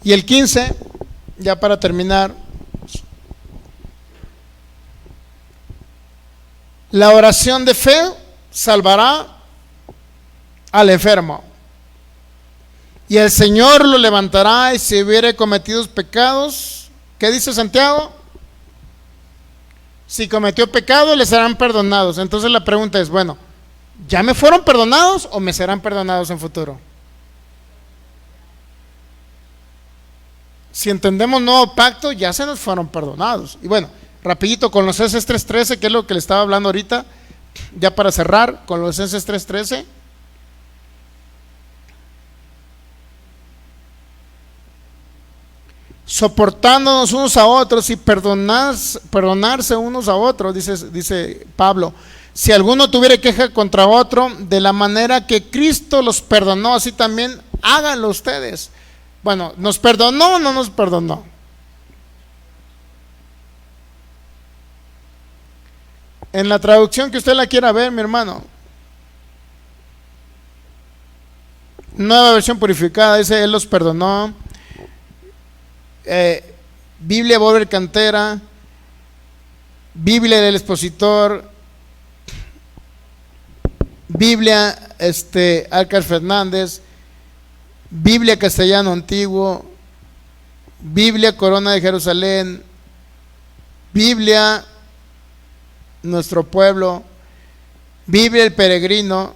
Y el 15, ya para terminar, la oración de fe salvará al enfermo, y el Señor lo levantará, y si hubiere cometido pecados, ¿qué dice Santiago? Si cometió pecado, le serán perdonados. Entonces la pregunta es, bueno, ¿ya me fueron perdonados o me serán perdonados en futuro? Si entendemos nuevo pacto, ya se nos fueron perdonados. Y bueno, rapidito, Colosenses 3:13, que es lo que le estaba hablando ahorita, ya para cerrar, Colosenses 3:13. Soportándonos unos a otros y perdonarse unos a otros, dice Pablo. Si alguno tuviera queja contra otro, de la manera que Cristo los perdonó, así también háganlo ustedes. Bueno, ¿nos perdonó o no nos perdonó? En la traducción que usted la quiera ver, mi hermano, Nueva Versión Purificada, dice, Él los perdonó. Biblia Bover Cantera, Biblia del Expositor, Biblia Alcar Fernández, Biblia Castellano Antiguo, Biblia Corona de Jerusalén, Biblia Nuestro Pueblo, Biblia El Peregrino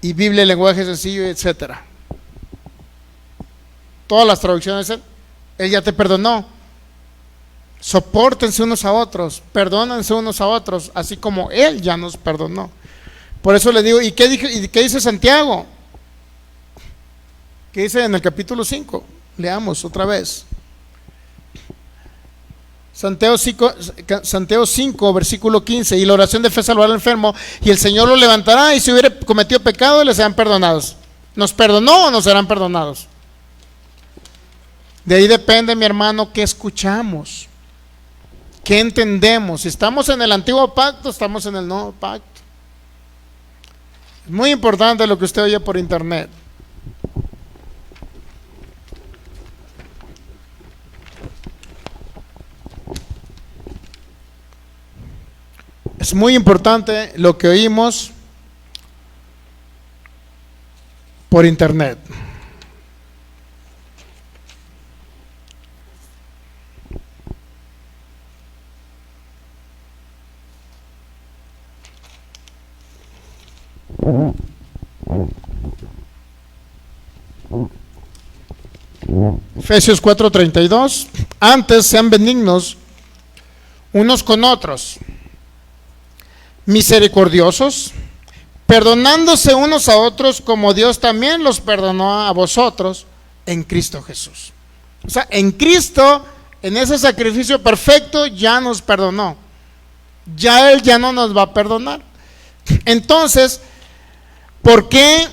y Biblia El Lenguaje Sencillo, etcétera. Todas las traducciones, Él ya te perdonó. Sopórtense unos a otros, perdónense unos a otros, así como Él ya nos perdonó. Por eso le digo, ¿y qué dice Santiago? ¿Qué dice en el capítulo 5? Leamos otra vez. Santiago 5, versículo 15. Y la oración de fe salvará al enfermo, y el Señor lo levantará, y si hubiere cometido pecado, le serán perdonados. ¿Nos perdonó o nos serán perdonados? De ahí depende, mi hermano, qué escuchamos, qué entendemos. Si estamos en el antiguo pacto, estamos en el nuevo pacto. Es muy importante lo que usted oye por internet. Es muy importante lo que oímos por internet. Efesios 4:32. Antes sean benignos unos con otros, misericordiosos, perdonándose unos a otros como Dios también los perdonó a vosotros en Cristo Jesús. O sea, en Cristo, en ese sacrificio perfecto, ya nos perdonó. Ya Él ya no nos va a perdonar. Entonces, ¿por qué?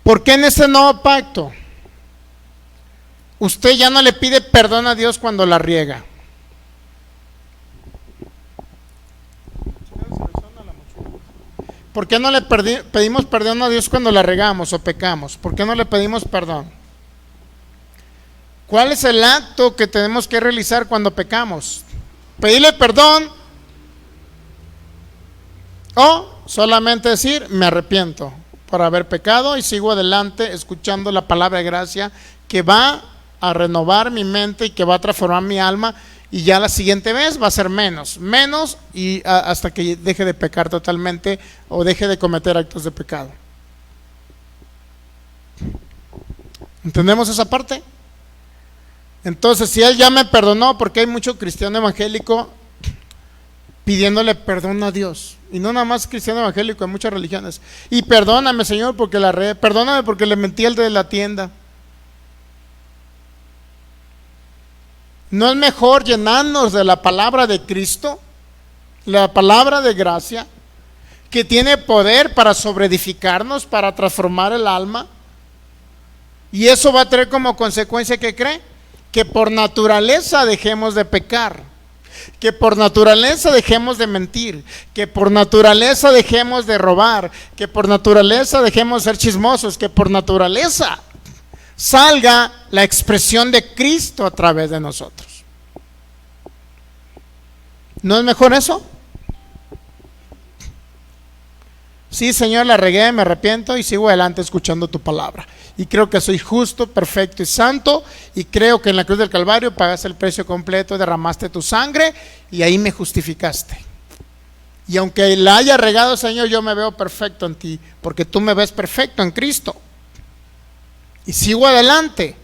¿Por qué en este nuevo pacto usted ya no le pide perdón a Dios cuando la riega? ¿Por qué no le pedimos perdón a Dios cuando la regamos o pecamos? ¿Por qué no le pedimos perdón? ¿Cuál es el acto que tenemos que realizar cuando pecamos? ¿Pedirle perdón o solamente decir me arrepiento por haber pecado y sigo adelante escuchando la palabra de gracia que va a renovar mi mente y que va a transformar mi alma, y ya la siguiente vez va a ser menos y hasta que deje de pecar totalmente o deje de cometer actos de pecado? ¿Entendemos esa parte? Entonces, si Él ya me perdonó, porque hay mucho cristiano evangélico pidiéndole perdón a Dios, y no nada más cristiano evangélico, en muchas religiones, y perdóname, Señor, porque la regué, perdóname porque le mentí al de la tienda. ¿No es mejor llenarnos de la palabra de Cristo, la palabra de gracia, que tiene poder para sobreedificarnos, para transformar el alma? Y eso va a traer como consecuencia, ¿qué cree? Que por naturaleza dejemos de pecar, que por naturaleza dejemos de mentir, que por naturaleza dejemos de robar, que por naturaleza dejemos de ser chismosos, que por naturaleza salga la expresión de Cristo a través de nosotros. ¿No es mejor eso? Sí, Señor, la regué, me arrepiento y sigo adelante escuchando tu palabra. Y creo que soy justo, perfecto y santo, y creo que en la cruz del Calvario pagaste el precio completo, derramaste tu sangre y ahí me justificaste. Y aunque la haya regado, Señor, yo me veo perfecto en ti, porque tú me ves perfecto en Cristo. Y sigo adelante.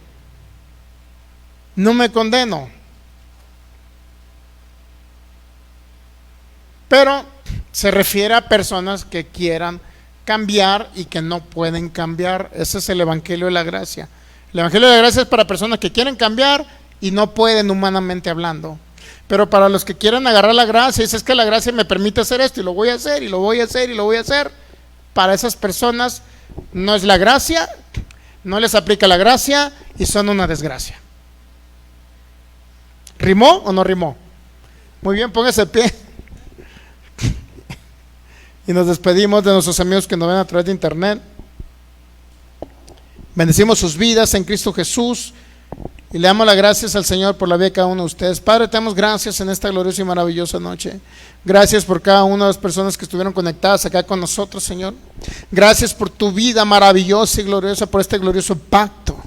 No me condeno. Pero se refiere a personas que quieran cambiar y que no pueden cambiar. Ese es el Evangelio de la Gracia. El Evangelio de la Gracia es para personas que quieren cambiar y no pueden humanamente hablando. Pero para los que quieren agarrar la gracia, es que la gracia me permite hacer esto y lo voy a hacer y lo voy a hacer y lo voy a hacer. Para esas personas no es la gracia, no les aplica la gracia y son una desgracia. ¿Rimó o no rimó? Muy bien, póngase de pie. Y nos despedimos de nuestros amigos que nos ven a través de internet. Bendecimos sus vidas en Cristo Jesús y le damos las gracias al Señor por la vida de cada uno de ustedes. Padre, te damos gracias en esta gloriosa y maravillosa noche. Gracias por cada una de las personas que estuvieron conectadas acá con nosotros, Señor. Gracias por tu vida maravillosa y gloriosa, por este glorioso pacto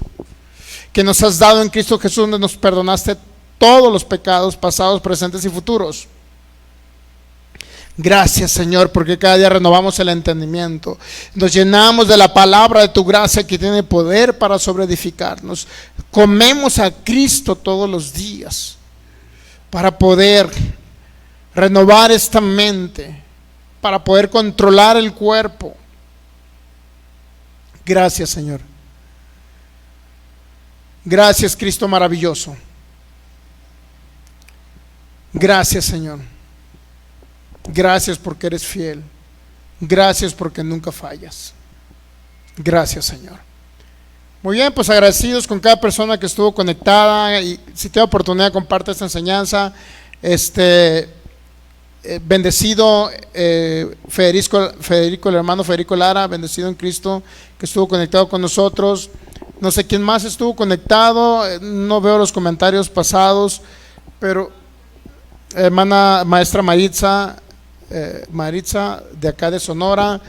que nos has dado en Cristo Jesús, donde nos perdonaste todos los pecados pasados, presentes y futuros. Gracias, Señor, porque cada día renovamos el entendimiento, nos llenamos de la palabra de tu gracia que tiene poder para sobreedificarnos. Comemos a Cristo todos los días para poder renovar esta mente, para poder controlar el cuerpo. Gracias, Señor. Gracias, Cristo maravilloso. Gracias, Señor. Gracias porque eres fiel. Gracias porque nunca fallas. Gracias, Señor. Muy bien, pues agradecidos con cada persona que estuvo conectada. Y si tiene oportunidad, comparte esta enseñanza. Bendecido Federico, el hermano Federico Lara, bendecido en Cristo, que estuvo conectado con nosotros. No sé quién más estuvo conectado, no veo los comentarios pasados, pero hermana maestra Maritza de acá de Sonora,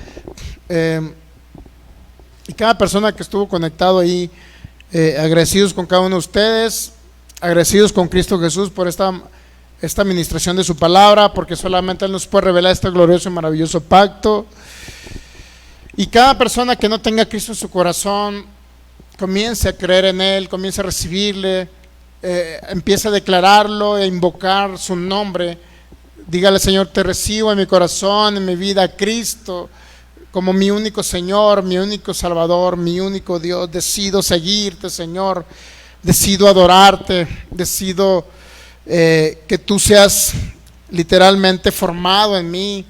y cada persona que estuvo conectado ahí, agradecidos con cada uno de ustedes, agradecidos con Cristo Jesús por esta administración de su palabra, porque solamente Él nos puede revelar este glorioso y maravilloso pacto. Y cada persona que no tenga a Cristo en su corazón, comience a creer en Él, comience a recibirle, empiece a declararlo e invocar su nombre. Dígale: Señor, te recibo en mi corazón, en mi vida, Cristo como mi único Señor, mi único Salvador, mi único Dios. Decido seguirte, Señor, decido adorarte, decido que tú seas literalmente formado en mí,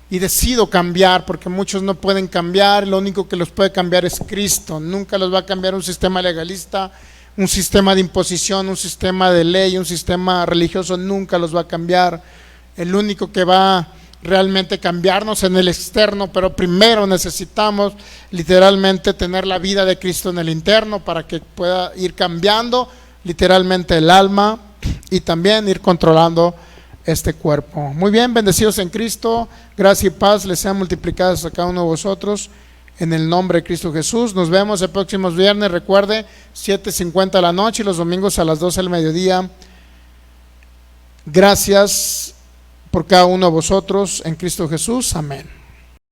y decido cambiar, porque muchos no pueden cambiar. Lo único que los puede cambiar es Cristo. Nunca los va a cambiar un sistema legalista, un sistema de imposición, un sistema de ley, un sistema religioso. Nunca los va a cambiar. El único que va realmente cambiarnos en el externo, pero primero necesitamos literalmente tener la vida de Cristo en el interno, para que pueda ir cambiando literalmente el alma y también ir controlando este cuerpo. Muy bien, bendecidos en Cristo. Gracia y paz les sean multiplicadas a cada uno de vosotros en el nombre de Cristo Jesús. Nos vemos el próximo viernes. Recuerde, 7:50 de la noche, y los domingos a las 12 del mediodía. Gracias por cada uno de vosotros en Cristo Jesús. Amén.